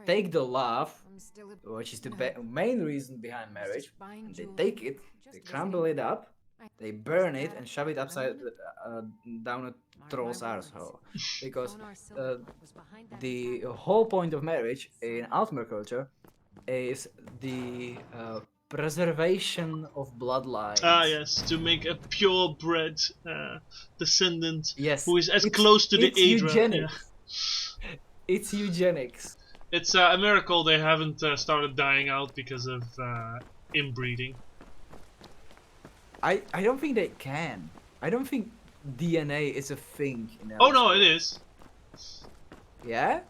take the love, which is the main reason behind marriage, and they take it, they crumble it up, they burn it and shove it upside down a troll's arsehole. Because the whole point of marriage in Altmer culture is the preservation of bloodlines. Ah, yes, to make a purebred descendant who is as it's close to the Aedra. Eugenics. Yeah. It's eugenics. It's a miracle they haven't started dying out because of inbreeding. I don't think they can. I don't think DNA is a thing. Oh no, it is. Yeah.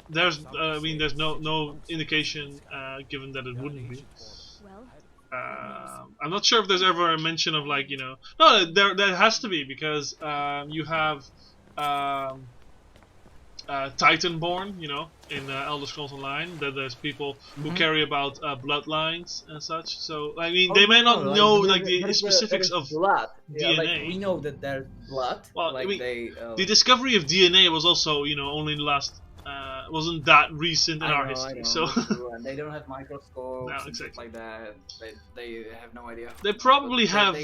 There's no indication given that it wouldn't be. I'm not sure if there's ever a mention of like no, there has to be, because you have Titanborn, in Elder Scrolls Online, that there's people who carry about bloodlines and such. So I mean, they may not know the specifics of blood. DNA. Yeah, like, we know that there's blood. Well, like I mean, the discovery of DNA was also only in the last. Wasn't that recent in our history, so and they don't have microscopes no, and stuff like that. They have no idea. They probably have.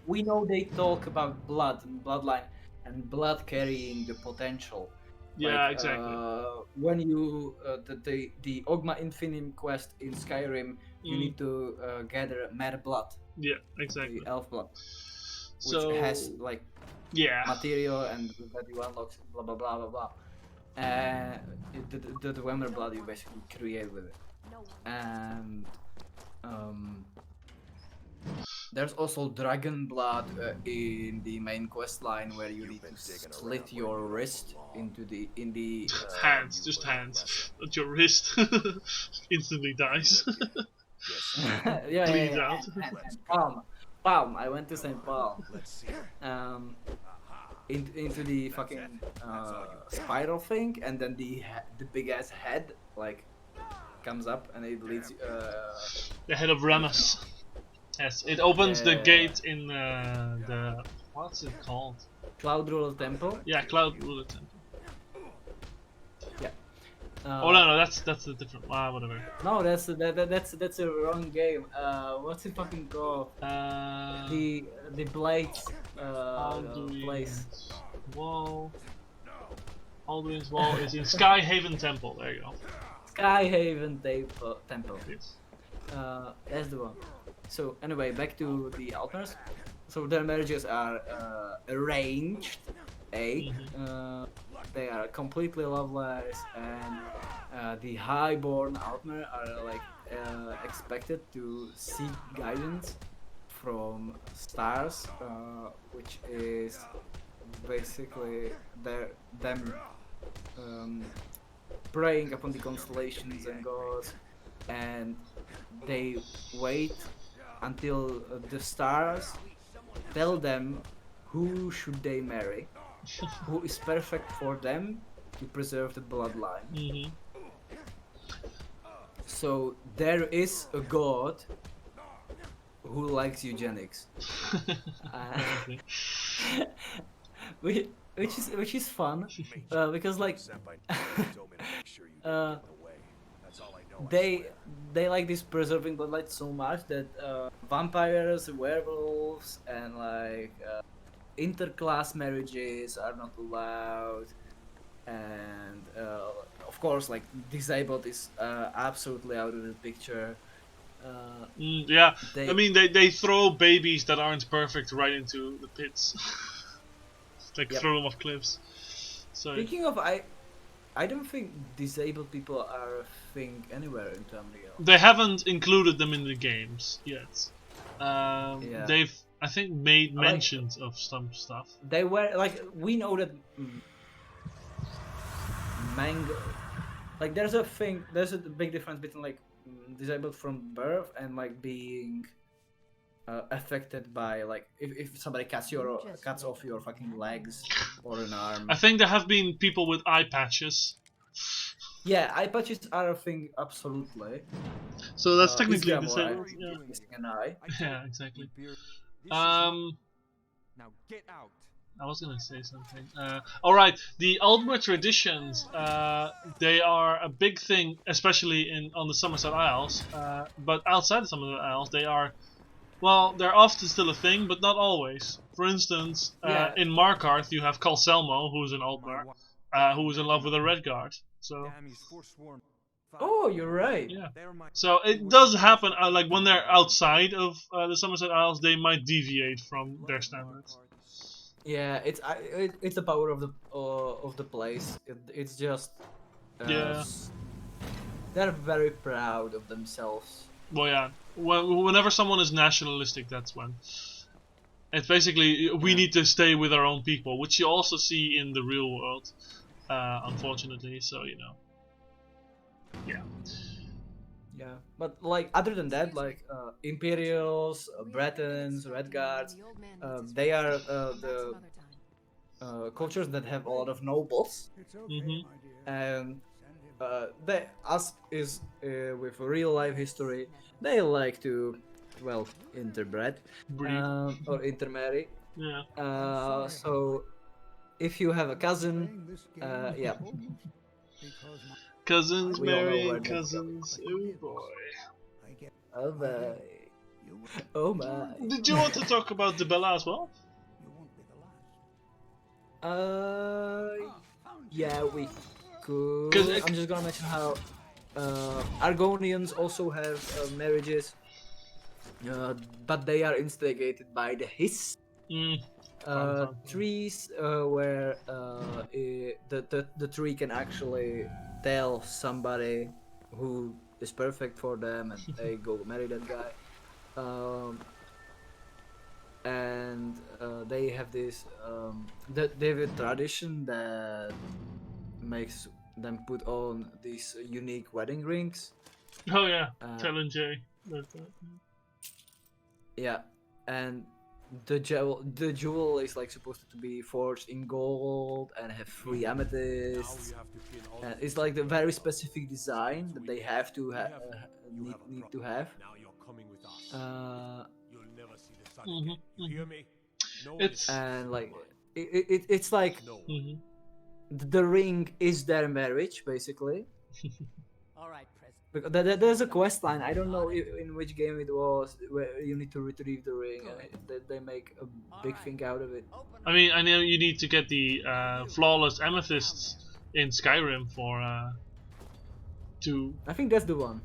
We know they talk about blood and bloodline and blood carrying the potential. Yeah, exactly. When you the Ogma Infinium quest in Skyrim, you need to gather mad blood. Yeah, exactly. The elf blood, which has like material and that you unlock blah blah blah blah blah. The Dwemer blood you basically create with it, and There's also dragon blood in the main quest line where you need to slit your wrist into the hands, just hands, not your wrist. Instantly dies. Bleeds out. And palm. I went to say palm. Into the fucking spiral thing, and then the big ass head like comes up and it leads. The head of Rammus. Yes, it opens the gate in the what's it called? Cloud Ruler Temple. Yeah, Cloud Ruler Temple. Yeah. Oh no, that's a different. Whatever. No, that's a wrong game. What's it fucking called? The blades. Place. Wall. Alduin's Wall is in Skyhaven Temple. There you go. Skyhaven Temple. Yes. That's the one. So anyway, back to the altars. So their marriages are arranged. They are completely loveless, and the highborn Altmer are like expected to seek guidance from stars, which is basically them preying upon the constellations and gods, and they wait until the stars tell them who should they marry, who is perfect for them to preserve the bloodline. So there is a god who likes eugenics, which is fun, because like they like this preserving bloodline so much that vampires, werewolves, and like interclass marriages are not allowed, and of course like disabled is absolutely out of the picture. Yeah, I mean they throw babies that aren't perfect right into the pits. Like throw them off cliffs. So speaking of, I don't think disabled people are a thing anywhere in Tamriel. They haven't included them in the games yet. They've, I think, made mentions of some stuff. They were like, we know that mango, like there's a big difference between like disabled from birth and like being affected by like if somebody cuts off your fucking legs or an arm. I think there have been people with eye patches. Yeah, eye patches are a thing, absolutely. So that's technically disabled. Missing an eye. Yeah, exactly. Now get out. I was gonna say something. Alright, the Aldmer traditions, they are a big thing, especially on the Somerset Isles. But outside the Somerset Isles, they are, well, they're often still a thing, but not always. For instance, in Markarth, you have Calselmo, who is an Aldmer, who is in love with a Redguard. So. Oh, you're right. Yeah. So it does happen. Like when they're outside of the Somerset Isles, they might deviate from their standards. Yeah, it's the power of the place. It's just they're very proud of themselves. Well, yeah. Whenever someone is nationalistic, that's when. It's basically we need to stay with our own people, which you also see in the real world, unfortunately. So yeah. Yeah, but like other than that, like Imperials, Bretons, Redguards, they are the cultures that have a lot of nobles, and they, as is with real life history, they like to, well, interbred or intermarry. Yeah. So if you have a cousin, yeah. Cousins marrying cousins. Oh boy. Oh my. Oh my. Did you want to talk about Dibella as well? Yeah, we could. I'm just gonna mention how Argonians also have marriages, but they are instigated by the Hiss trees, where the tree can actually tell somebody who is perfect for them, and they go marry that guy. And they have this they have a tradition that makes them put on these unique wedding rings. Oh yeah, Tel and Jay. Yeah, and the jewel is like supposed to be forged in gold and have 3 amethysts. And it's like the very specific design that they have to need to have. It's And like it's like the ring is their marriage basically. All right, President. Because there's a quest line. I don't know in which game it was where you need to retrieve the ring, and they make a big thing out of it. I mean, I know you need to get the flawless amethysts in Skyrim for I think that's the one.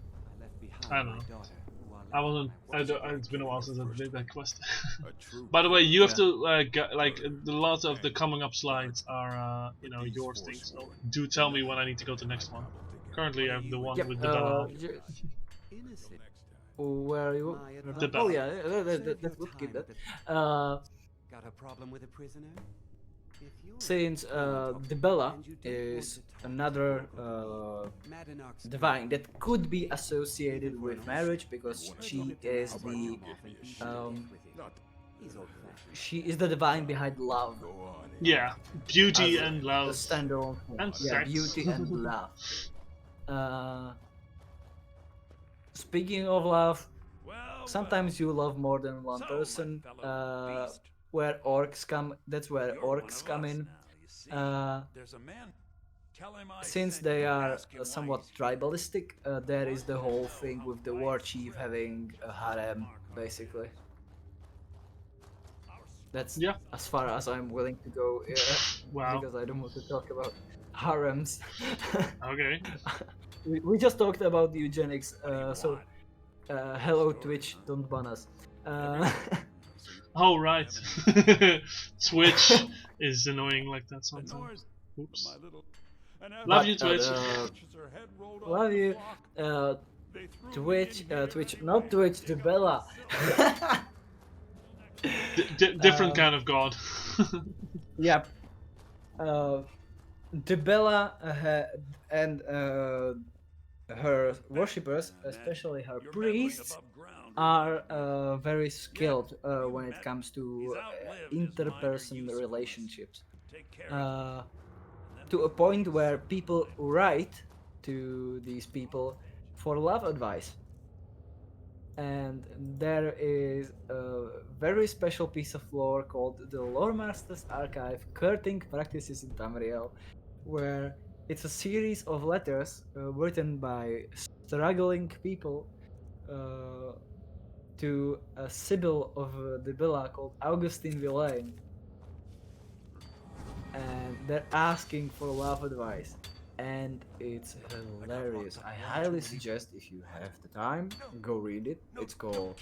I don't know. It's been a while since I did that quest. By the way, you have to get, like a lot of the coming up slides are yours things. So do tell me when I need to go to the next one. Currently, I have the one with the Bella. Where are you? The Bella. Oh yeah, that's good. Keep that. Got a problem with a prisoner? Since the Bella is another divine that could be associated with marriage because she is the divine behind love. Yeah, beauty and love. The standalone. And yeah, sex. beauty and love. Speaking of love, sometimes you love more than one person. Where orcs come, that's where orcs come in. Since they are somewhat tribalistic, there is the whole thing with the war chief having a harem, basically. That's as far as I'm willing to go, Wow. because I don't want to talk about harems. Okay. We just talked about eugenics, so hello Twitch, don't ban us. Oh right. Twitch is annoying like that sometimes. Oops. Love you, Twitch. Love you. Twitch, not Twitch, the Bella. Different kind of god. Yep. The Bella and her worshippers, especially her priests, are very skilled when it comes to interpersonal relationships. To a point where people write to these people for love advice. And there is a very special piece of lore called the Lore Master's Archive, Courting Practices in Tamriel, where it's a series of letters written by struggling people to a Sibyl of the Bella called Augustine Villain. And they're asking for love advice. And it's hilarious. I highly suggest, if you have the time, go read it. It's called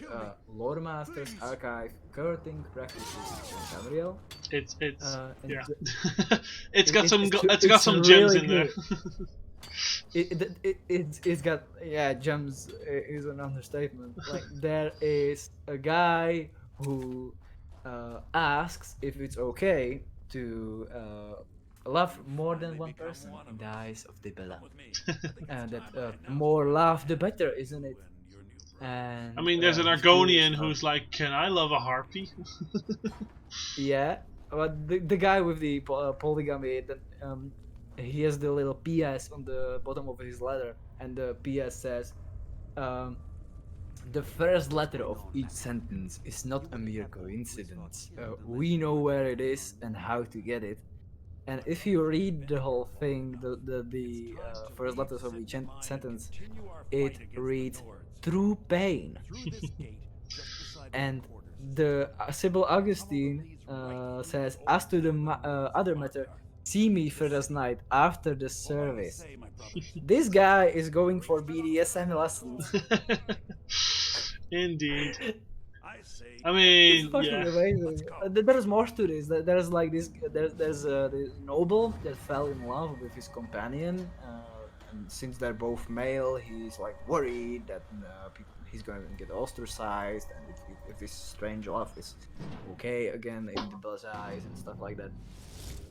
Lore Master's Archive, Courting Practices in Tamriel. It's yeah. It's got some gems really in there. It's got gems is an understatement. Like there is a guy who asks if it's okay to love more than one person in the eyes of the Bella. And that more love the better, isn't it? And I mean, there's an Argonian who's like, "Can I love a harpy?" Yeah, but the guy with the polygamy, he has the little PS on the bottom of his letter, and the PS says, the first letter of each sentence is not a mere coincidence. We know where it is and how to get it. And if you read the whole thing, the first letters of each sentence, it reads through pain. And the Sibyl Augustine says, as to the other matter, see me Thursday night after the service. This guy is going for BDSM lessons. Indeed. I mean, It's fucking amazing. There's more to this. There's like this. There's a noble that fell in love with his companion, and since they're both male, he's like worried that he's going to get ostracized, and if this strange love is okay again in the Bella's eyes and stuff like that.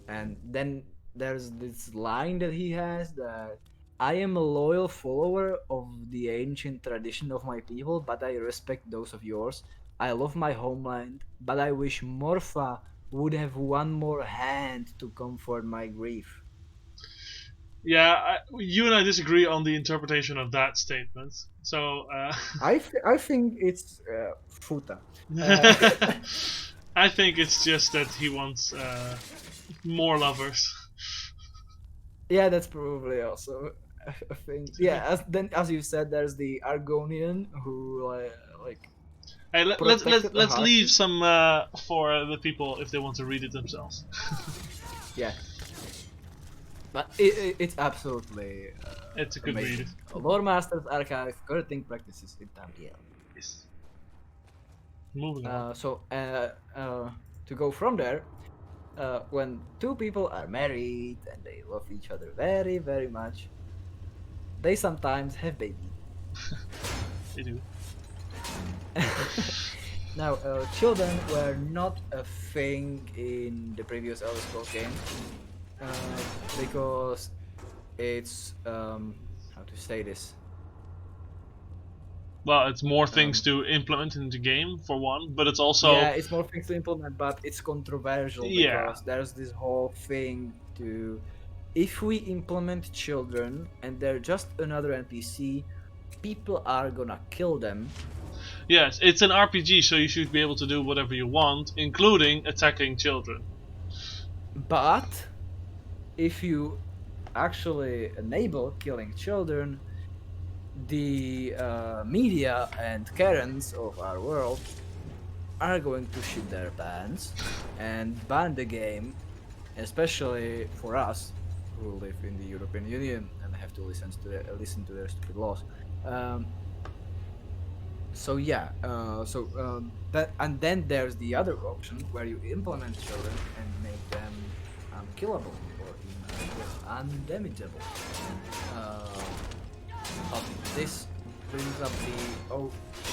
And then there's this line that he has that I am a loyal follower of the ancient tradition of my people, but I respect those of yours. I love my homeland, but I wish Morpha would have one more hand to comfort my grief. Yeah, you and I disagree on the interpretation of that statement. So I think it's futa. I think it's just that he wants more lovers. Yeah, that's probably also a thing. Yeah, as you said, there's the Argonian who like. Hey, Protected let's heart. leave some for the people if they want to read it themselves. Yeah. But it's absolutely It's a good amazing. read. Lore Master's Archive, Curting Practices in Tamriel. Yes. Moving on. To go from there, when two people are married and they love each other very, very much, they sometimes have babies. They do. Now, children were not a thing in the previous Elder Scrolls game because it's how to say this. Well, it's more things to implement in the game for one, but it's also Yeah, it's more things to implement, but it's controversial Yeah. because there's this whole thing to if we implement children and they're just another NPC, people are gonna kill them. yes, it's an RPG, so you should be able to do whatever you want, including attacking children. But if you actually enable killing children, the media and Karens of our world are going to shit their pants and ban the game, especially for us who live in the European Union and have to listen to their stupid laws. That, and then there's the other option where you implement children and make them unkillable or undamageable. But this brings up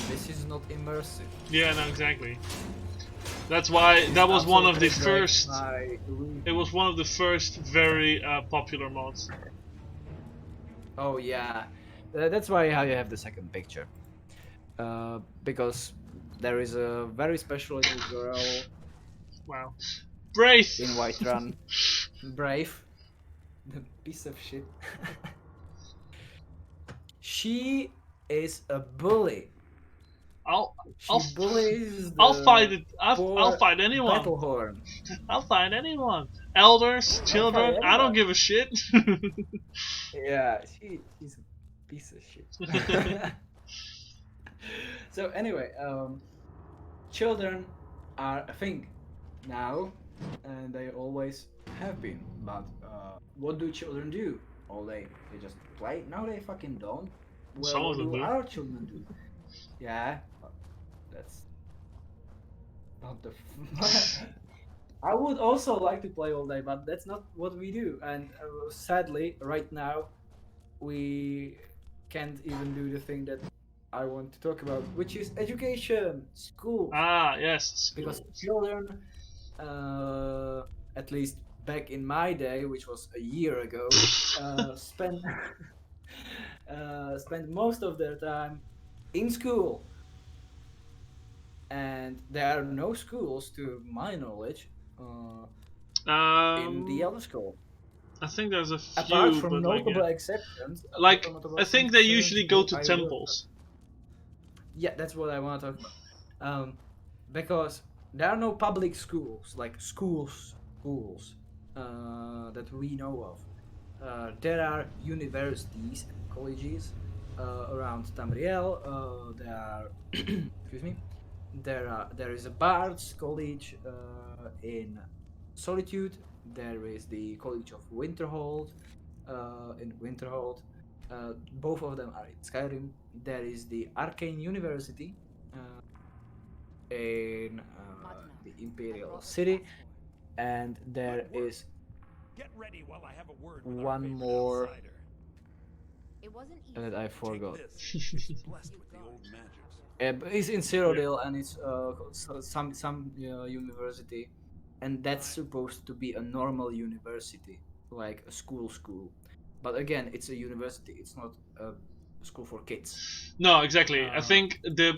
this is not immersive. Yeah, no, exactly. That's why that was one of the first. It was one of the first very popular mods. Oh yeah, that's why how you have the second picture. Because there is a very special little girl Wow, brave. in Whiterun, Brave, the piece of shit. She is a bully. I'll Bullies. I'll fight it. I'll poor fight anyone. Battlehorn. I'll fight anyone. Elders, children. I don't anyone. give a shit. Yeah, she's a piece of shit. So anyway, children are a thing now, and they always have been. But what do children do all day? They just play? No, they fucking don't. Well, Some of what them do do. our children do? Yeah, but that's not the. I would also like to play all day, but that's not what we do. And sadly, right now, we can't even do the thing that I want to talk about, which is education, school. Ah, yes. Because children, at least back in my day, which was a year ago, spend most of their time in school. And there are no schools, to my knowledge, in the Elder Scrolls. I think there's a few, Apart from but notable exceptions. like notable I think they exceptions, usually go to I will- temples. Yeah, that's what I want to talk about. Because there are no public schools, like schools, that we know of. There are universities and colleges around Tamriel. There are, excuse me. There is a Bard's College in Solitude. There is the College of Winterhold in Winterhold. Both of them are in Skyrim. There is the Arcane University in the Imperial City, and there is Get ready while I have a word with our one favorite more outsider. It wasn't easy. that I forgot. Blessed with the old magics. But it's in Cyrodiil and it's some university, and that's supposed to be a normal university, like a school. But again, it's a university. It's not a school for kids. No, exactly. I think the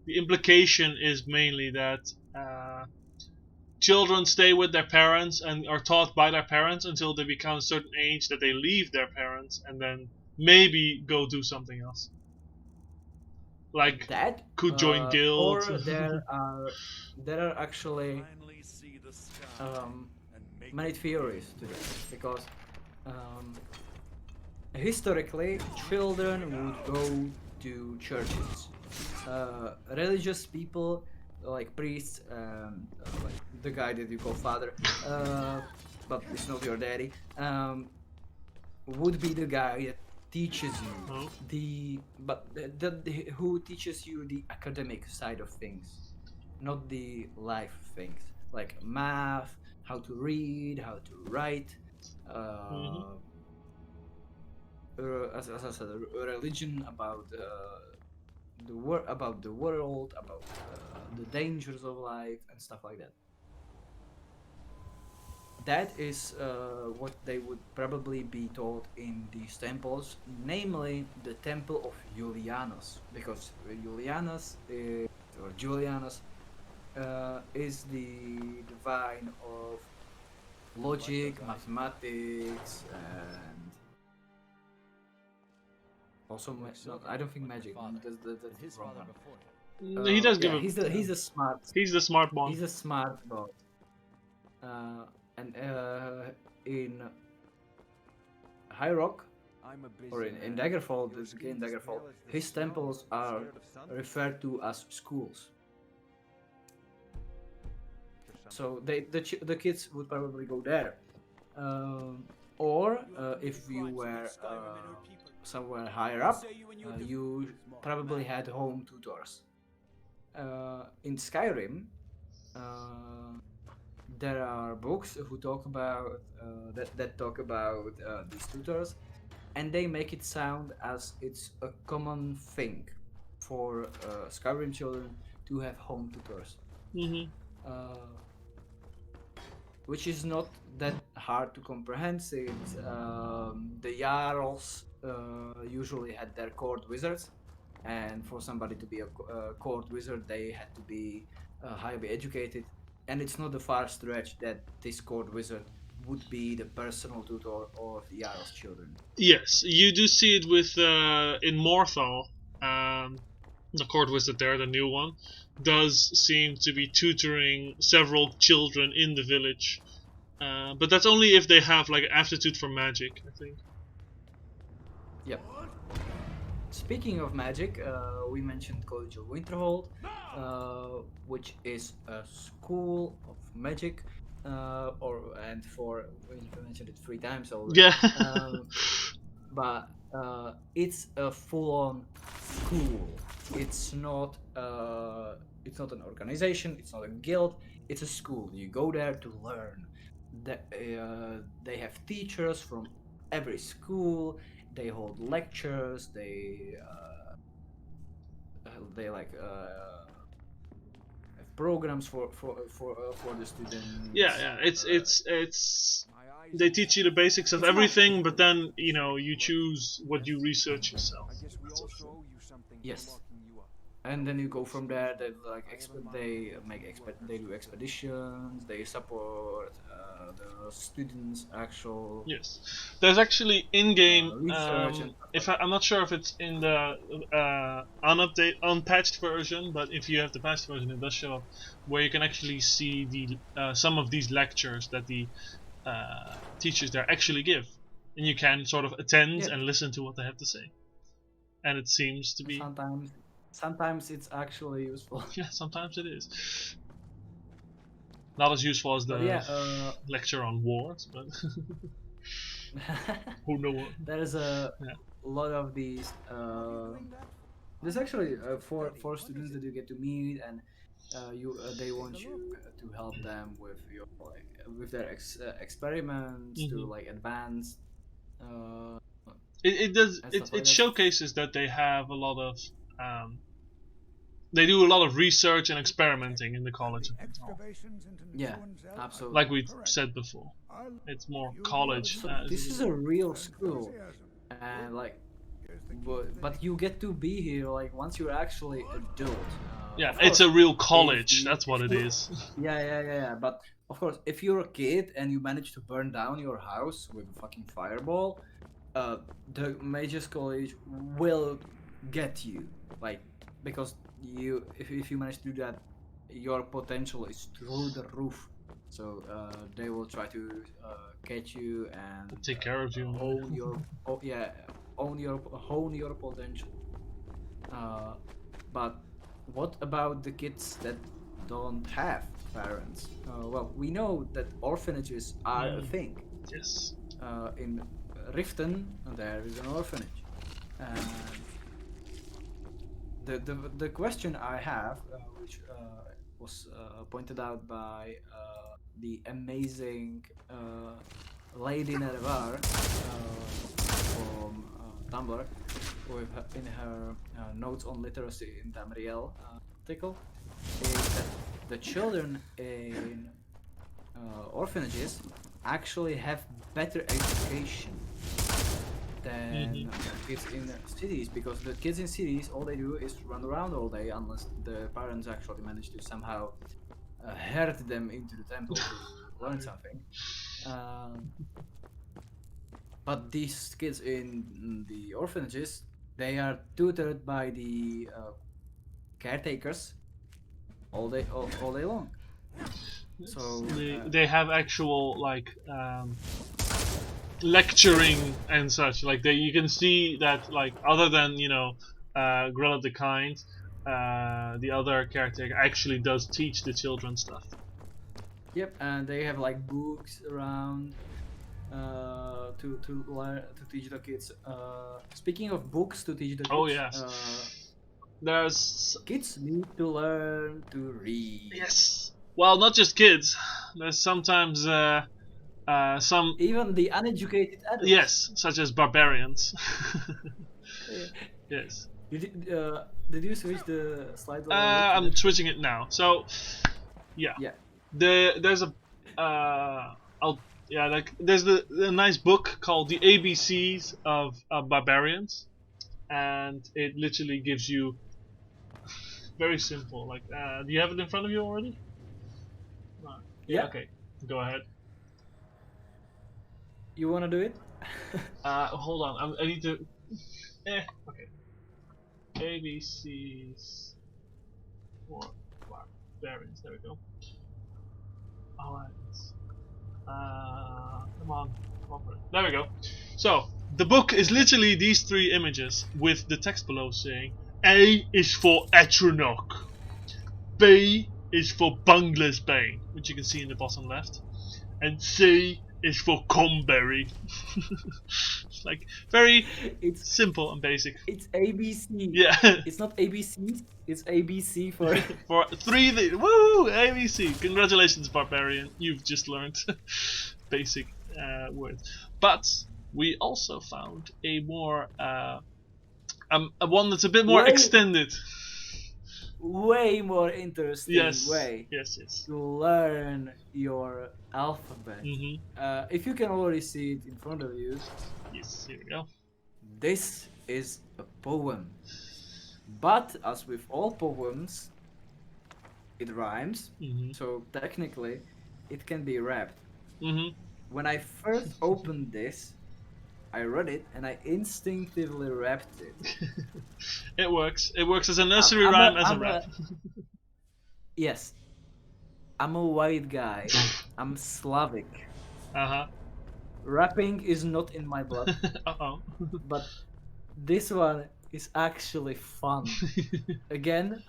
implication is mainly that children stay with their parents and are taught by their parents until they become a certain age that they leave their parents and then maybe go do something else. Like That could join guilds. Or there are actually Finally see the sky um, and make many theories to this, because historically children would go to churches. Religious people like priests, like the guy that you call father, but it's not your daddy, would be the guy that teaches you who teaches you the academic side of things, not the life things like math, how to read, how to write, as I said, religion, about the world, about the dangers of life and stuff like that. That is what they would probably be taught in these temples, namely the Temple of Julianus, because Julianus is the divine of logic, mathematics, and also I don't think magic. That's wrong one. He does give yeah, him. he's the smart. He's the smart one. He's a smart god. And in High Rock, or in Daggerfall, this game Daggerfall, his temples are referred to as schools. So the kids would probably go there, or if you were somewhere higher up, you probably had home tutors. In Skyrim, there are books who talk about that talk about these tutors, and they make it sound as it's a common thing for Skyrim children to have home tutors. Which is not that hard to comprehend, since the Jarls usually had their court wizards, and for somebody to be a court wizard, they had to be highly educated. And it's not a far stretch that this court wizard would be the personal tutor of the Jarl's children. Yes, you do see it with in Morthal. The court wizard there, the new one, does seem to be tutoring several children in the village. But that's only if they have like aptitude for magic, I think. Yep. Speaking of magic, we mentioned College of Winterhold, which is a school of magic, and we mentioned it 3 times already. Yeah. But it's a full-on school. It's not an organization. It's not a guild. It's a school. You go there to learn. They have teachers from every school. They hold lectures. They have programs for the students. Yeah. It's they teach you the basics of everything, but then you choose what you research yourself. Yes. And then you go from there. They they do expeditions. They support the students' actual. Yes, there's actually in-game. Research I'm not sure if it's in the unpatched version, but if you have the patched version, it does show up where you can actually see the some of these lectures that the teachers there actually give, and you can sort of attend and listen to what they have to say. And it seems to be. Sometimes it's actually useful. Yeah, sometimes it is. Not as useful as the lecture on wars, but who knows? There's a lot of these. There's actually four students that you get to meet, and they want you to help them with your with their experiments to advance It does. and stuff It like that. showcases that they have a lot of. They do a lot of research and experimenting in the college. Yeah, absolutely. Like we said before, it's more college. So this is a real school, and like, but you get to be here like once you're actually adult. Yeah, Of it's a course, real college. if That's what it you- is. Yeah. But of course, if you're a kid and you manage to burn down your house with a fucking fireball, the Mages College will get you, like, because if you manage to do that, your potential is through the roof. So they will try to catch you and Take care of you. hone your hone your potential. But what about the kids that don't have parents? Well, we know that orphanages are a thing. Yes. In Riften, there is an orphanage. The question I have, which was pointed out by the amazing Lady Nerevar from Tumblr, in her notes on literacy in Tamriel article, is that the children in orphanages actually have better education than kids in cities, because the kids in cities, all they do is run around all day unless the parents actually manage to somehow herd them into the temple to learn something. But these kids in the orphanages, they are tutored by the caretakers all day long. So They have actual like lecturing and such. Like you can see that, like, other than Grella the Kind, the other caretaker actually does teach the children stuff. Yep, and they have like books around to learn to teach the kids. Speaking of books to teach the kids, Oh yes, there's kids need to learn to read. yes. Well, not just kids. There's sometimes some Even the uneducated adults. yes, such as barbarians. Yes. Did you switch the slide? I'm switching it now. So, yeah. Yeah. There's a there's a nice book called The ABCs of Barbarians, and it literally gives you very simple. Like, do you have it in front of you already? Yeah. Okay. Go ahead. You wanna do it? Hold on. I need to. Okay. ABCs for barbarians. There we go. Alright. Come on. There we go. So, the book is literally these three images with the text below saying A is for Atronach, B is for Bungler's Bane, which you can see in the bottom left, and C is for Comberry. It's like very simple and basic. It's ABC. Yeah. It's not ABC. It's ABC for. For three. Woo! ABC. Congratulations, barbarian. You've just learned basic words. But we also found a more a one that's a bit more extended. Way more interesting way Yes. to learn your alphabet. If you can already see it in front of you. Yes, here we go. This is a poem. But as with all poems, it rhymes. So technically, it can be rapped. When I first opened this, I read it and I instinctively rapped it. It works. It works as a nursery rhyme, as a rap. Yes. I'm a white guy. I'm Slavic. Rapping is not in my blood. But this one is actually fun. Again,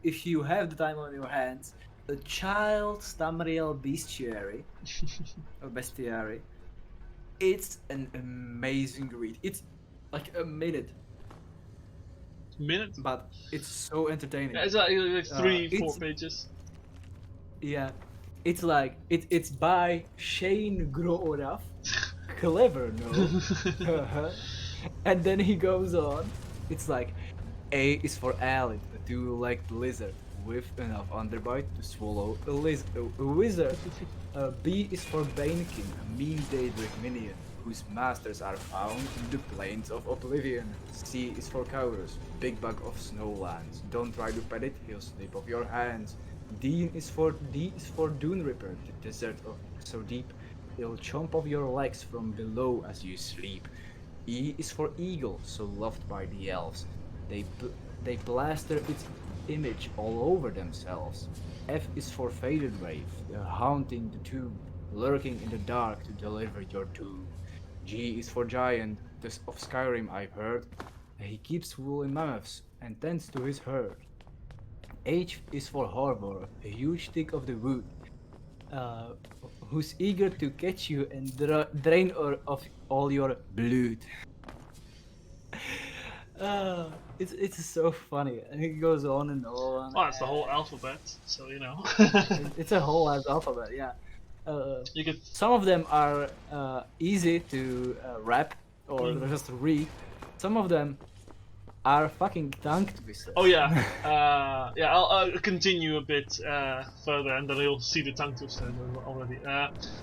if you have the time on your hands, a child's Tamriel bestiary, or bestiary, it's an amazing read. It's like a minute. But it's so entertaining. Yeah, it's like 3-4 pages. Yeah, it's like it's by Shane Grooraf, Clever, no? And then he goes on. It's like, A is for Alien, a two-legged lizard with enough underbite to swallow a wizard. B is for Banekin, a mean Daedric minion whose masters are found in the plains of Oblivion. C is for Kaurus, big bug of snowlands. Don't try to pet it, he'll slip off your hands. D is for Dune Ripper, the desert of so deep he'll chomp off your legs from below as you sleep. E is for Eagle, so loved by the elves. They plaster its image all over themselves. F is for Faded Wave, the haunting the tomb, lurking in the dark to deliver your doom. G is for Giant, of Skyrim I've heard. He keeps woolly mammoths and tends to his herd. H is for Harbor, a huge stick of the wood, who's eager to catch you and drain of all your blood. It's so funny. And it goes on and on. Oh, it's the whole alphabet, so you know. It's a whole ass alphabet, yeah. You could. Some of them are easy to rap or just read. Some of them are fucking tongue twisters. Oh yeah, I'll continue a bit further, and then you'll see the tongue twister already.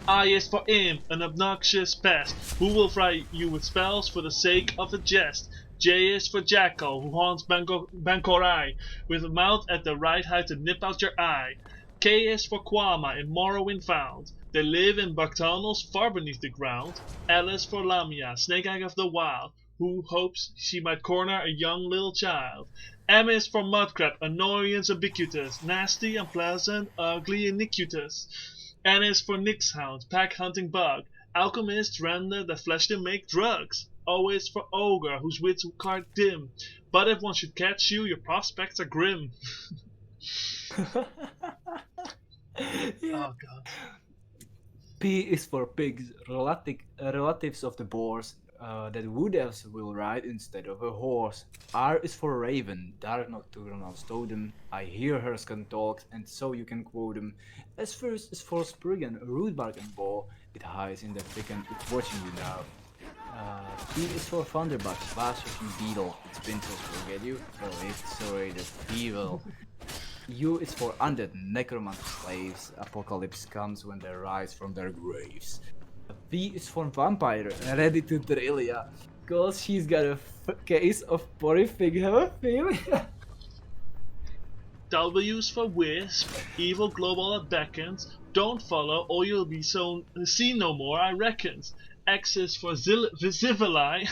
I is for imp, an obnoxious pest, who will fry you with spells for the sake of a jest. J is for jackal, who haunts Bankorai, with a mouth at the right height to nip out your eye. K is for Kwama, in Morrowind found. They live in bug tunnels far beneath the ground. L is for Lamia, snake egg of the wild, who hopes she might corner a young little child. M is for Mudcrab, annoyance ubiquitous, nasty, unpleasant, ugly, iniquitous. N is for Nixhound, pack hunting bug, alchemists render the flesh to make drugs. O is for Ogre, whose wits are dim, but if one should catch you, your prospects are grim. Yeah. Oh god. P is for pigs, relatives of the boars that wood elves will ride instead of a horse. R is for raven, dark nocturnal totem. I hear her scan talk, and so you can quote him. S first is for Spriggan, a root bark and bow. It hides in the thicket, it's watching you now. T is for Thunderbuck, fast-switching beetle. Its pincers will get you, so it's serrated evil. U is for undead necromancer slaves. Apocalypse comes when they rise from their graves. V is for vampire, ready to drill ya, cause she's got a case of horrific hemophilia. W is for wisp, evil global that beckons. Don't follow, or you'll be seen no more, I reckons. X is for Visivali,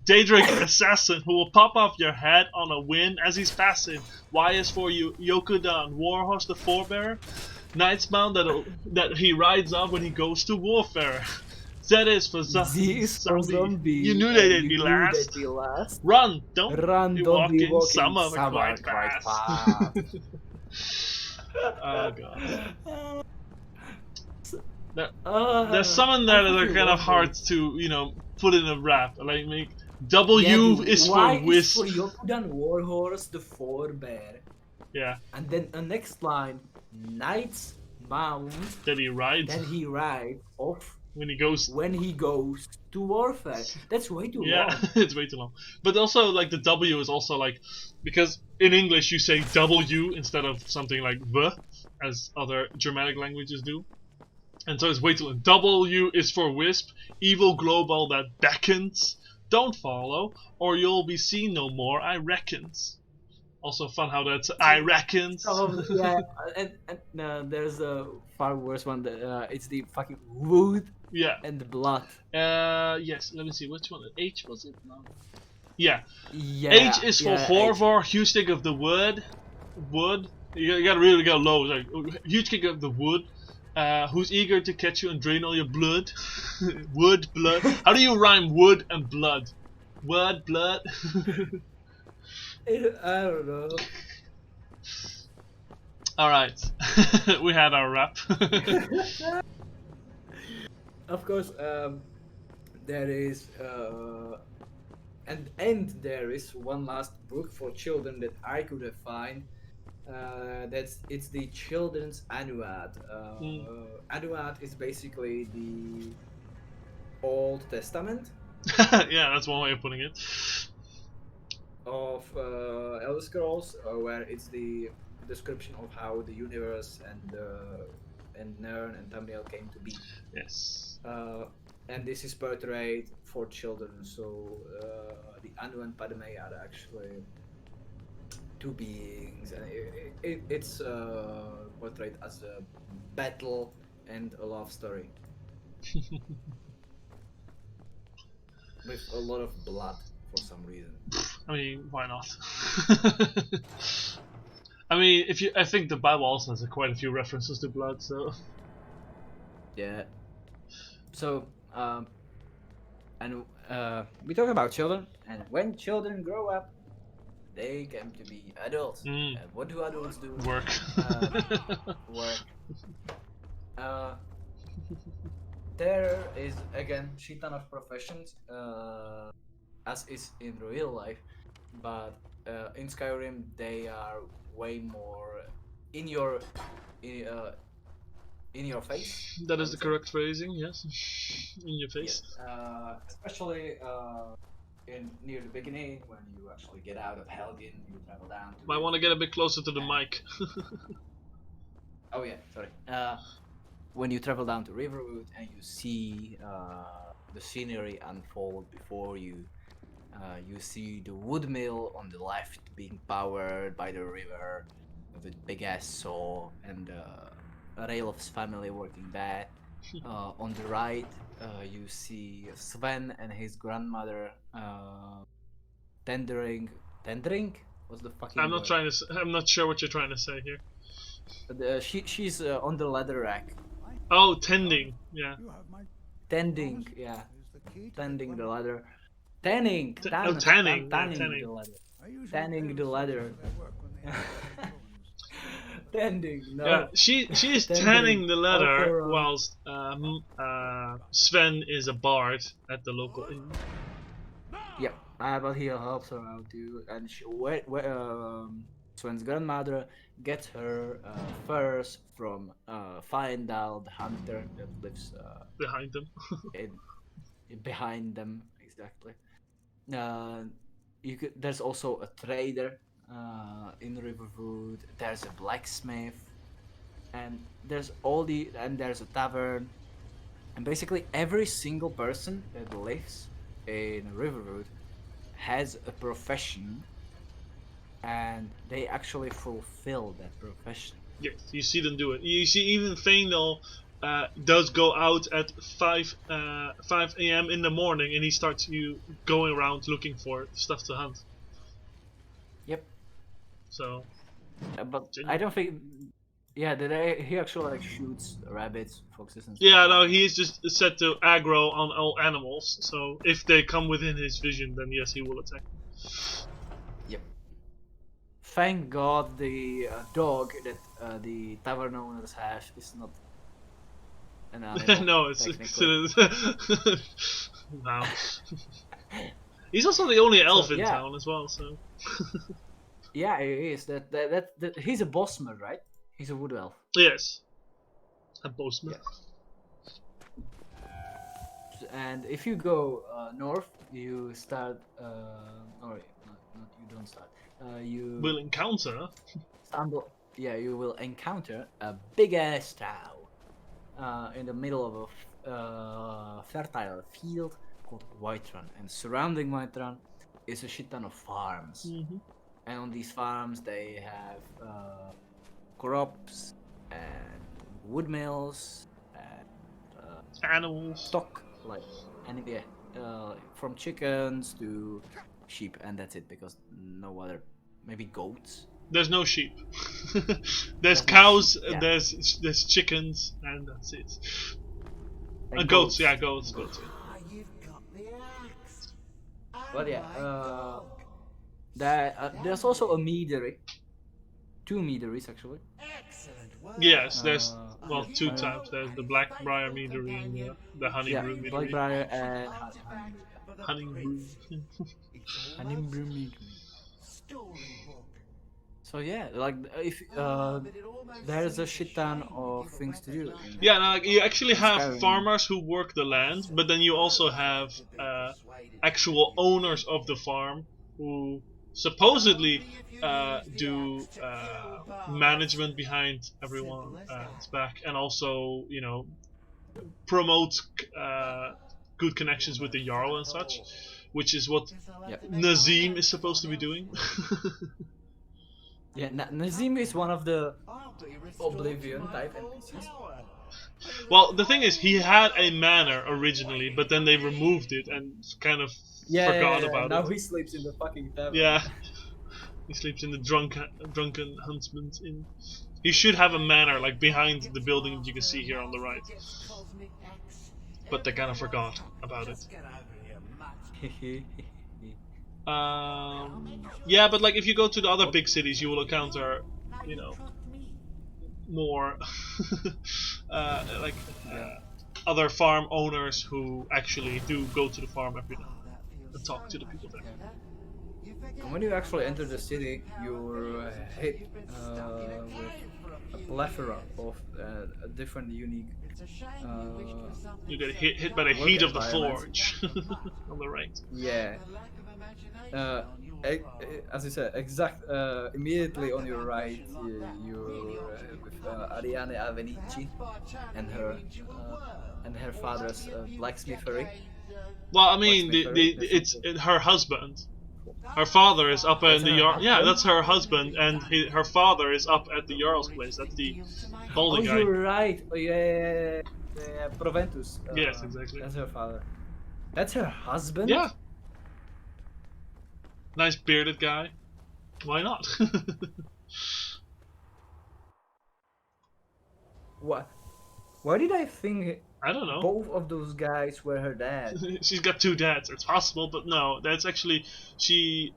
Daedric assassin, who will pop off your head on a wind as he's passing. Y is for Yokudan, warhorse the forebearer, knightsbound that he rides off when he goes to warfare. Z is for zombie. You knew they'd be last. Run, don't be walking. Some of it quite fast. Oh god. There's some in there that are kind of hard to, put in a rap. Like, make W is for wisp. Y is for Yokudan Warhorse the Forebear. Yeah. And then the next line, Knight's Mount. That he rides. Off when he goes to warfare. That's way too long. Yeah, it's way too long. But also, like, the W is also like, because in English you say W instead of something like V, as other Germanic languages do. And so it's way too long. W is for wisp, evil global that beckons. Don't follow, or you'll be seen no more, I reckons. Also fun how that's I reckons. Yeah, and there's a far worse one. That it's the fucking wood. Yeah. And the blood. Yes. Let me see which one. H was it? No. Yeah. Yeah. H is for Horvor, huge stick of the wood. You gotta really go low. Like huge stick of the wood. Who's eager to catch you and drain all your blood? Wood, blood. How do you rhyme wood and blood? Wood, blood. I don't know. Alright. We had our rap. Of course, there is and there is one last book for children that I could find. It's the children's Annuad. Annuad is basically the Old Testament Yeah, that's one way of putting it. of Elder Scrolls, where it's the description of how the universe and Nern and Tamriel came to be. Yes. And this is portrayed for children, so the Anu and Padme are actually two beings, and it's portrayed as a battle and a love story with a lot of blood for some reason. I mean, why not? I mean, I think the Bible also has quite a few references to blood, so. Yeah. So, we talk about children, and when children grow up, they come to be adults. And what do adults do? Work. Work. There is again shit ton of professions, as is in real life, but in Skyrim they are way more in your face. That is the correct phrasing, yes. In your face. Yes. Especially near the beginning, when you actually get out of Helgen, you travel down to... Might want to get a bit closer to the mic. Oh yeah, sorry. When you travel down to Riverwood and you see the scenery unfold before you, you see the wood mill on the left being powered by the river with a big ass saw and Railof's family working there. On the right, you see Sven and his grandmother tendering. What's the fucking? I'm word? I'm not sure what you're trying to say here. She's on the ladder rack. Oh, tending. Yeah. Tending, yeah. Tending the ladder. Tanning the ladder. Tanning the ladder. Tending, no. Yeah, she is tanning the ladder whilst Sven is a bard at the local inn. Yep, but he helps her out too, and Sven's grandmother gets her furs from Fyendal, the hunter that lives Behind them. behind them, exactly. There's also a trader in Riverwood. There's a blacksmith, and there's a tavern, and basically every single person that lives in Riverwood has a profession, and they actually fulfill that profession. Yes, you see them do it. You see even Faendal does go out at 5 a.m. in the morning, and he starts going around looking for stuff to hunt. Yep. So. But I don't think. Yeah, he actually shoots rabbits, foxes, and stuff. Yeah, no, he's just set to aggro on all animals. So if they come within his vision, then yes, he will attack them. Yep. Thank God the dog that the tavern owners have is not an animal. No, it's no. He's also the only elf in town as well, so. Yeah, he is. That he's a bossman, right? He's a wood elf. Yes. A bossman. Yes. And if you go north, you start. Or not you don't start. You will encounter. You will encounter a big ass town in the middle of a fertile field called Whiterun, and surrounding Whiterun is a shit ton of farms. Mm-hmm. And on these farms they have crops and wood mills and animals, stock, from chickens to sheep, and that's it, because no other, maybe goats. There's no sheep. There's cows, yeah. There's chickens, and that's it. And goats. Yeah, goats. You've got the axe. But yeah, there's also a meadery. 2 meaderies actually. Excellent work. Yes, there's 2 types. There's the Blackbriar meadery and the Honeybrew meadery. Blackbriar and Honeybrew. Honeybrew. Honeybrew meadery. So So yeah, like if there's a shit ton of things to do. Yeah, no, like, you actually have Skyrim. farmers who work the land, but then you also have actual owners of the farm who supposedly do management behind everyone's back, and also promote good connections with the Jarl and such, which is what Nazim is supposed to be doing. Yeah, Nazim is one of the Oblivion type NPCs. Well, the thing is, he had a manor originally, but then they removed it and kind of forgot about now it. he sleeps in the fucking tavern. Yeah, he sleeps in the drunken huntsman's inn. He should have a manor like behind the building that you can see here on the right, but they kind of forgot about it. Yeah, but like if you go to the other big cities, you will encounter, more other farm owners who actually do go to the farm every day and talk to the people there. And when you actually enter the city, you're hit with a plethora of different unique. You get hit by the heat of the forge on the right. Yeah. As you said, immediately on your right, you're with Ariane Avenici and her father's blacksmithery. Well, I mean, it's her husband. Her father is up in the Jarl. Yeah, that's her husband, and her father is up at the Jarl's place. That's the balding guy. You're right. Oh, yeah. Proventus. Yes, exactly. That's her father. That's her husband? Yeah. Nice bearded guy. Why not? What? Why did I think I don't know. both of those guys were her dad? She's got two dads. It's possible, but no. That's actually she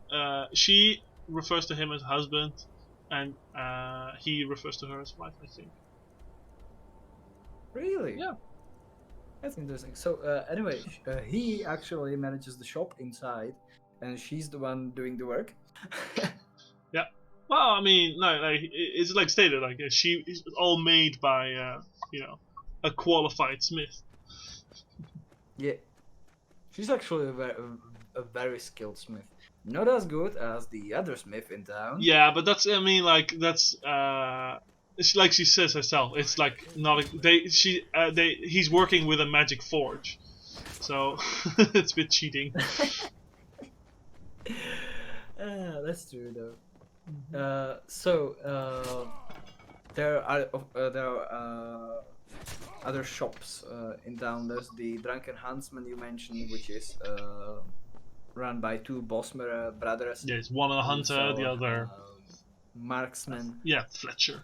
refers to him as husband, and he refers to her as wife, I think. Really? Yeah. That's interesting. So anyway, he actually manages the shop inside, and she's the one doing the work. Yeah. Well, I mean, no, like it's like stated, like she is all made by a qualified smith. Yeah. She's actually a very skilled smith. Not as good as the other smith in town. Yeah, but that's it's like she says herself. It's like not he's working with a magic forge, so it's a bit cheating. That's true though. There are other shops in town. There's the Drunken Huntsman you mentioned, which is run by two Bosmer brothers. Yes, one a hunter, the other marksman. Yeah, Fletcher.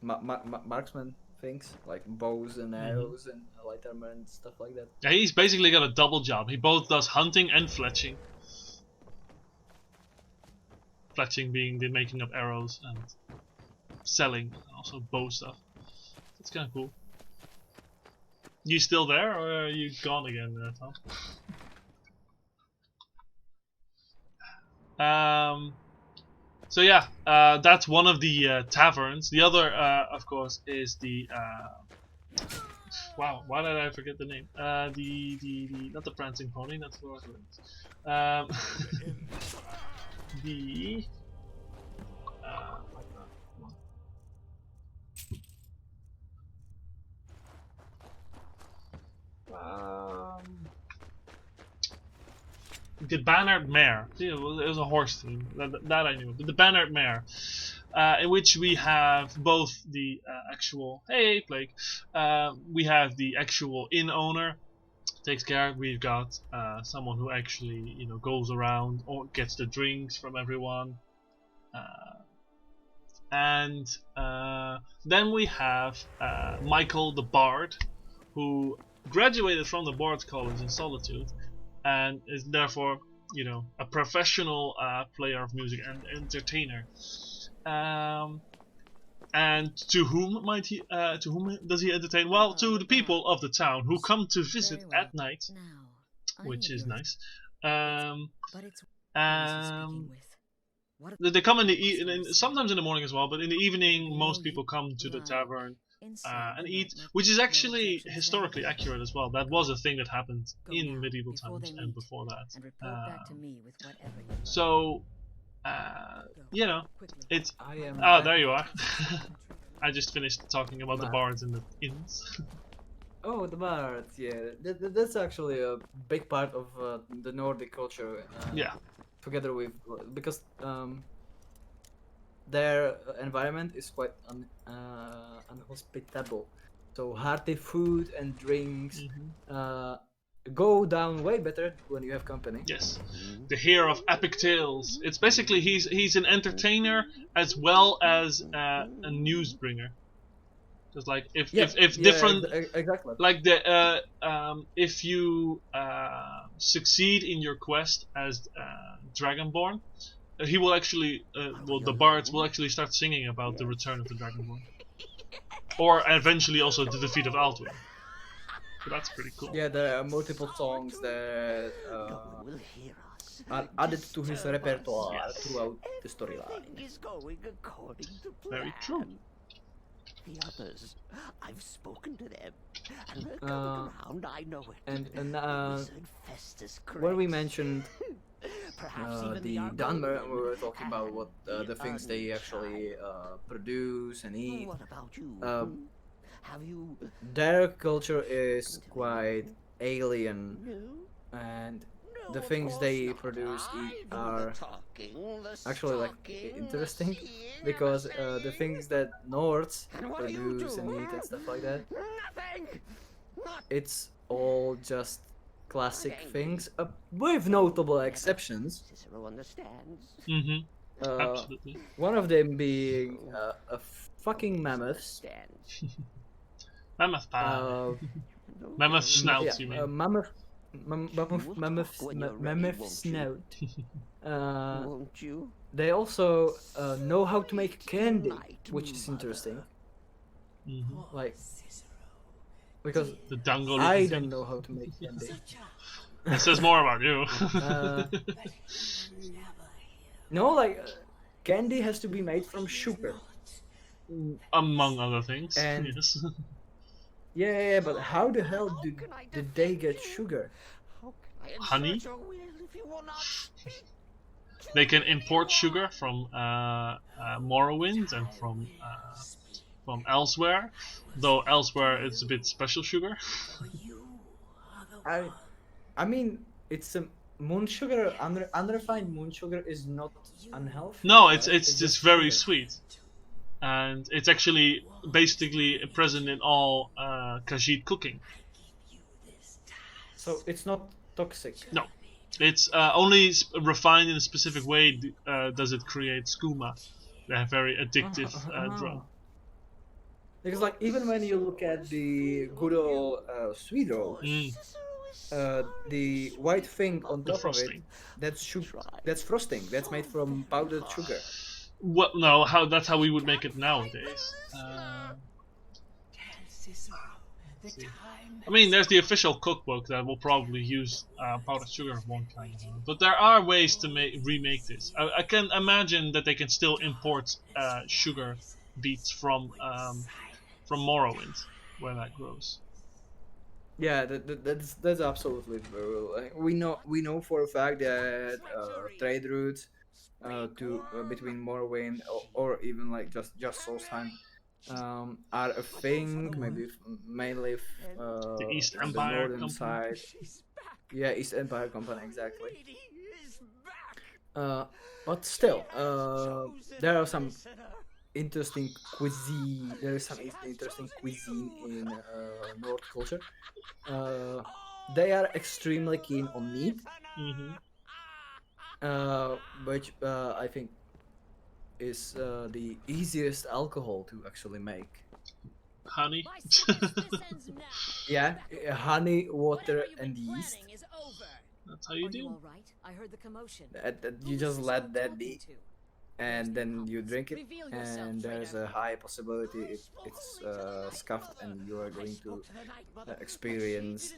Marksman things like bows and arrows and light armor and stuff like that. Yeah, he's basically got a double job. He both does hunting and fletching. Fletching being the making of arrows and selling, also bow stuff. That's kind of cool. You still there, or are you gone again, Tom? So yeah, that's one of the taverns. The other, of course, is the wow. Why did I forget the name? The not the prancing pony. That's the the the Bannered Mare. See, it was a horse theme. That I knew. But the Bannered Mare, in which we have both the actual Plague. We have the actual inn owner. Takes care. We've got someone who actually goes around or gets the drinks from everyone. And then we have Michael the Bard, who graduated from the Bard's College in Solitude, and is therefore, a professional player of music and entertainer. And to whom does he entertain? Well, to the people of the town who come to visit at night, which is nice. They come sometimes in the morning as well, but in the evening, most people come to the tavern and eat, which is actually historically accurate as well. That was a thing that happened in medieval times and before that. So, it's. There you are. I just finished talking about the bards and the inns. Oh, the bards, yeah. That's actually a big part of the Nordic culture. Together with, because their environment is quite unhospitable. So hearty food and drinks go down way better when you have company. Yes, the hero of epic tales. It's basically he's an entertainer as well as a news bringer. Just like if different exactly, like if you succeed in your quest as Dragonborn, he will actually the bards will actually start singing about the return of the Dragonborn, or eventually also the defeat of Alduin. So that's pretty cool. Yeah, there are multiple songs that are added to his repertoire throughout the storyline. Very true. The others, I've spoken to them, and they're going around. I know it. And when we mentioned the Dunmer, we were talking about what the things they actually produce and eat. What about you? Have you? Their culture is quite alien, and the things they produce are actually like interesting, because the things that Nords produce and eat and stuff like that, it's all just classic things, with notable exceptions. Cicero understands. Absolutely. One of them being a fucking mammoth. Mammoth pie. Mammoth snouts, you mean? Mammoth snout. Won't you? They also know how to make candy, which is interesting. Like, because the dangle. I don't know how to make candy. It says more about you. No, like candy has to be made from sugar, among other things. And yes. Yeah, but how the hell did they get sugar? Honey? They can import sugar from Morrowind and from elsewhere, though elsewhere it's a bit special sugar. I mean, it's a moon sugar. Unrefined moon sugar is not unhealthy. No, it's just very sweet, and it's actually basically present in all Khajiit cooking. So it's not toxic. No, it's only refined in a specific way. Does it create skooma, a very addictive drug? Because like even when you look at the good old sweet roll, the white thing on top of it, that's sugar. That's frosting. That's made from powdered sugar. Well, no, that's how we would make it nowadays. I mean, there's the official cookbook that will probably use powdered sugar of one kind, but there are ways to remake this. I can imagine that they can still import sugar beets from Morrowind, where that grows. Yeah, that's absolutely true. We know for a fact that trade routes between Morrowind or even like just Solstheim are a thing. Maybe mainly the East on the Empire northern Company. side. Yeah, East Empire Company, exactly. But still, there are some interesting cuisine. There is some interesting cuisine in North culture. They are extremely keen on meat, which I think is the easiest alcohol to actually make. Honey. Yeah, honey, water, and yeast. That's how you do. You just let that be, and then you drink it, and there's a high possibility it's scuffed, and you are going to experience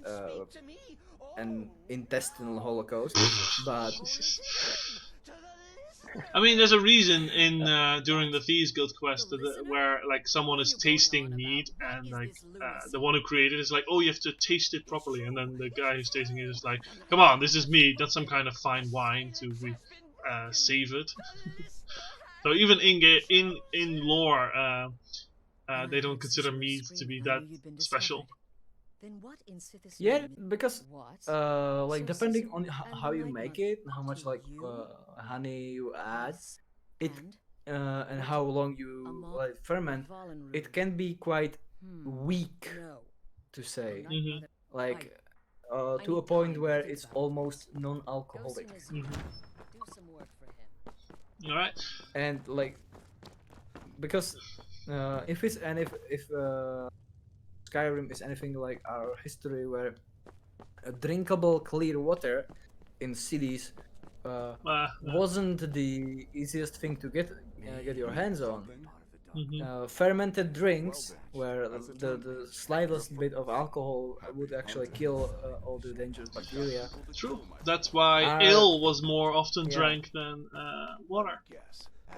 an intestinal holocaust. But I mean, there's a reason in during the Thieves Guild quest where like someone is tasting meat and like the one who created it is like, oh, you have to taste it properly, and then the guy who's tasting it is like, come on, this is meat, not some kind of fine wine to be savored. So even in lore, they don't consider meat to be that special. Yeah, because like depending on how you make it, how much like honey you add, it and how long you like ferment, it can be quite weak to say, like to a point where it's almost non-alcoholic. All right. And like because if it's and if Skyrim is anything like our history, where drinkable clear water in cities wasn't the easiest thing to get your hands on. Fermented drinks, where the slightest bit of alcohol would actually kill all the dangerous bacteria. True. That's why ale was more often drank than water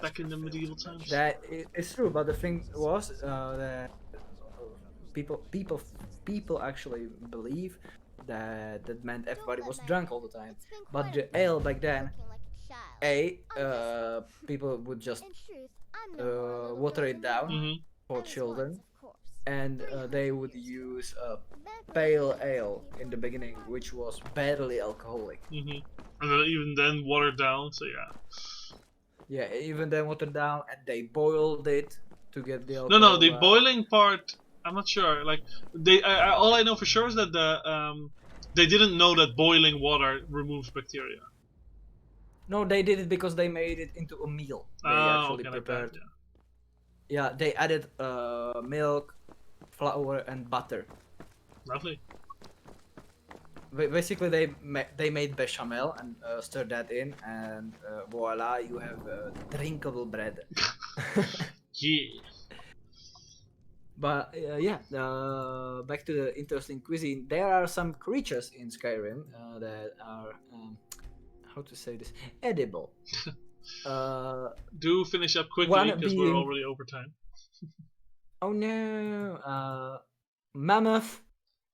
back in the medieval times. That is true, but the thing was that people actually believe that meant everybody was drunk all the time. But the ale back then, people would just water it down for children, and they would use pale ale in the beginning, which was barely alcoholic. And then even then watered down. So yeah. Yeah, even then watered down, and they boiled it to get the alcohol. No, the boiling part, I'm not sure. Like all I know for sure is that they didn't know that boiling water removes bacteria. No, they did it because they made it into a meal. They actually prepared. Like that, yeah, they added milk, flour, and butter. Lovely. Basically, they made bechamel and stirred that in, and voila, you have drinkable bread. Yeah. But back to the interesting cuisine. There are some creatures in Skyrim that are how to say this, edible. Do finish up quickly because we're already over time. Oh no! Mammoth,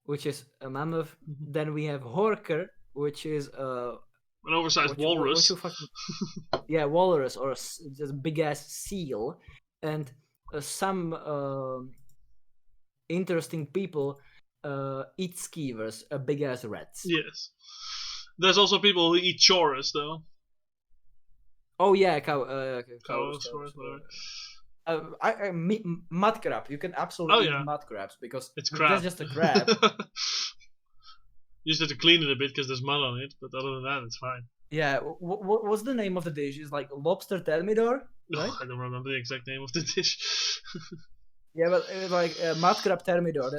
which is a mammoth. Then we have Horker, which is an oversized walrus. Yeah, walrus, or just big ass seal, and some interesting people eat skeevers, big ass rats. Yes. There's also people who eat chorus though. Oh yeah, cows, mud crab. You can absolutely eat mud crabs because it's crab. Just a crab. You just have to clean it a bit because there's mud on it, but other than that, it's fine. Yeah, what's the name of the dish? It's like lobster thermidor, right? I don't remember the exact name of the dish. Yeah, but it's like mud crab thermidor.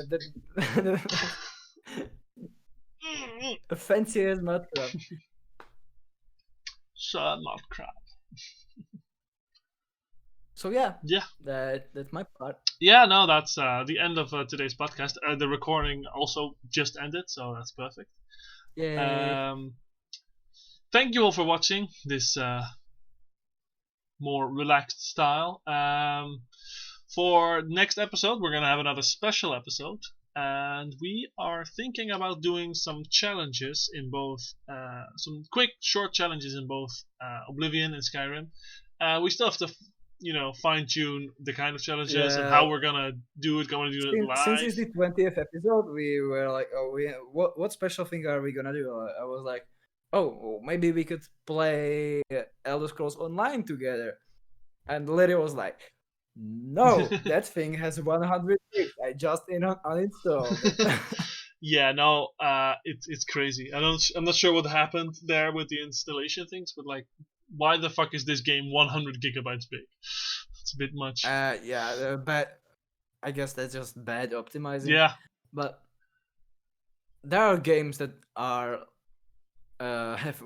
A fancy as mud crab. Mud crab. So yeah, that's my part. Yeah, no, that's the end of today's podcast. The recording also just ended, so that's perfect. Yeah. Thank you all for watching this more relaxed style. For next episode, we're gonna have another special episode, and we are thinking about doing some challenges in both, some quick, short challenges in both Oblivion and Skyrim. We still have to, fine tune the kind of challenges and how we're gonna do it. Going to do it live. Since it's the 20th episode, we were like, what special thing are we gonna do? I was like, maybe we could play Elder Scrolls Online together, and Lyria was like, no, that thing has 100 gigs. I just uninstalled. Yeah, no, it's crazy. I'm not sure what happened there with the installation things, but like, why the fuck is this game 100 gigabytes big? It's a bit much. But I guess that's just bad optimizing. Yeah, but there are games that are have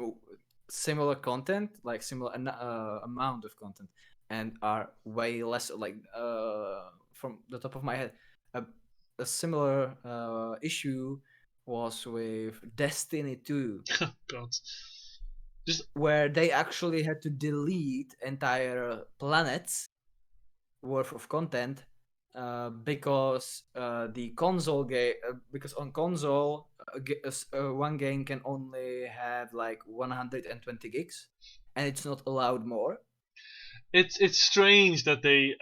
similar content, like similar amount of content, and are way less. Like from the top of my head, a similar issue was with Destiny 2. God. where they actually had to delete entire planets worth of content because the console game, because on console one game can only have like 120 gigs, and it's not allowed more. It's strange that they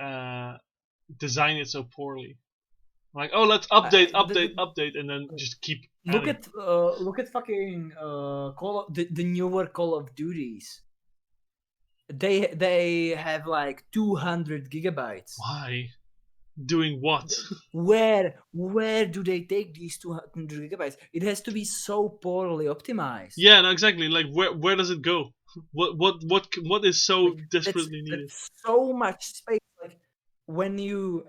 design it so poorly. Like, oh, let's update, and then just keep. Look at fucking the newer Call of Duties. They have like 200 gigabytes. Why? Doing what? Where do they take these 200 gigabytes? It has to be so poorly optimized. Yeah, no, exactly. Like, where does it go? What is so desperately needed? That's so much space. Like when you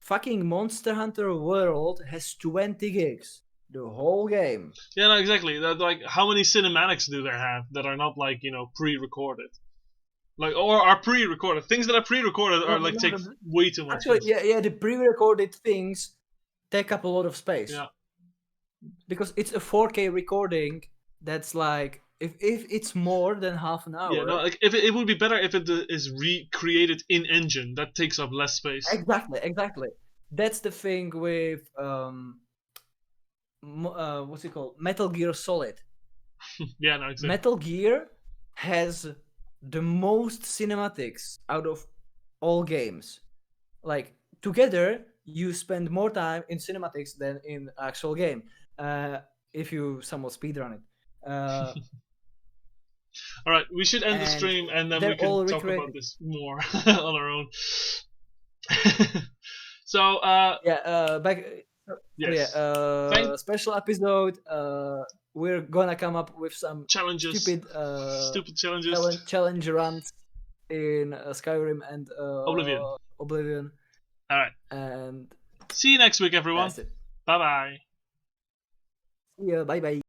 fucking Monster Hunter World has 20 gigs. The whole game. Yeah, no, exactly. Like, how many cinematics do they have that are not like pre-recorded? Like, or are pre-recorded? Things that are pre-recorded are like take way too much space. Actually, yeah, the pre-recorded things take up a lot of space. Yeah. Because it's a 4K recording that's like if it's more than half an hour. Yeah, no, like if it would be better if it is recreated in engine. That takes up less space. Exactly. That's the thing with what's it called? Metal Gear Solid. Yeah, no, exactly. Metal Gear has the most cinematics out of all games. Like together, you spend more time in cinematics than in actual game. If you somewhat speedrun it. All right, we should end the stream and then we can talk about this more on our own. So back. Yes. Special episode. We're gonna come up with some challenges, stupid challenges, challenge runs in Skyrim and Oblivion. All right. And see you next week, everyone. Bye bye. Yeah. Bye bye.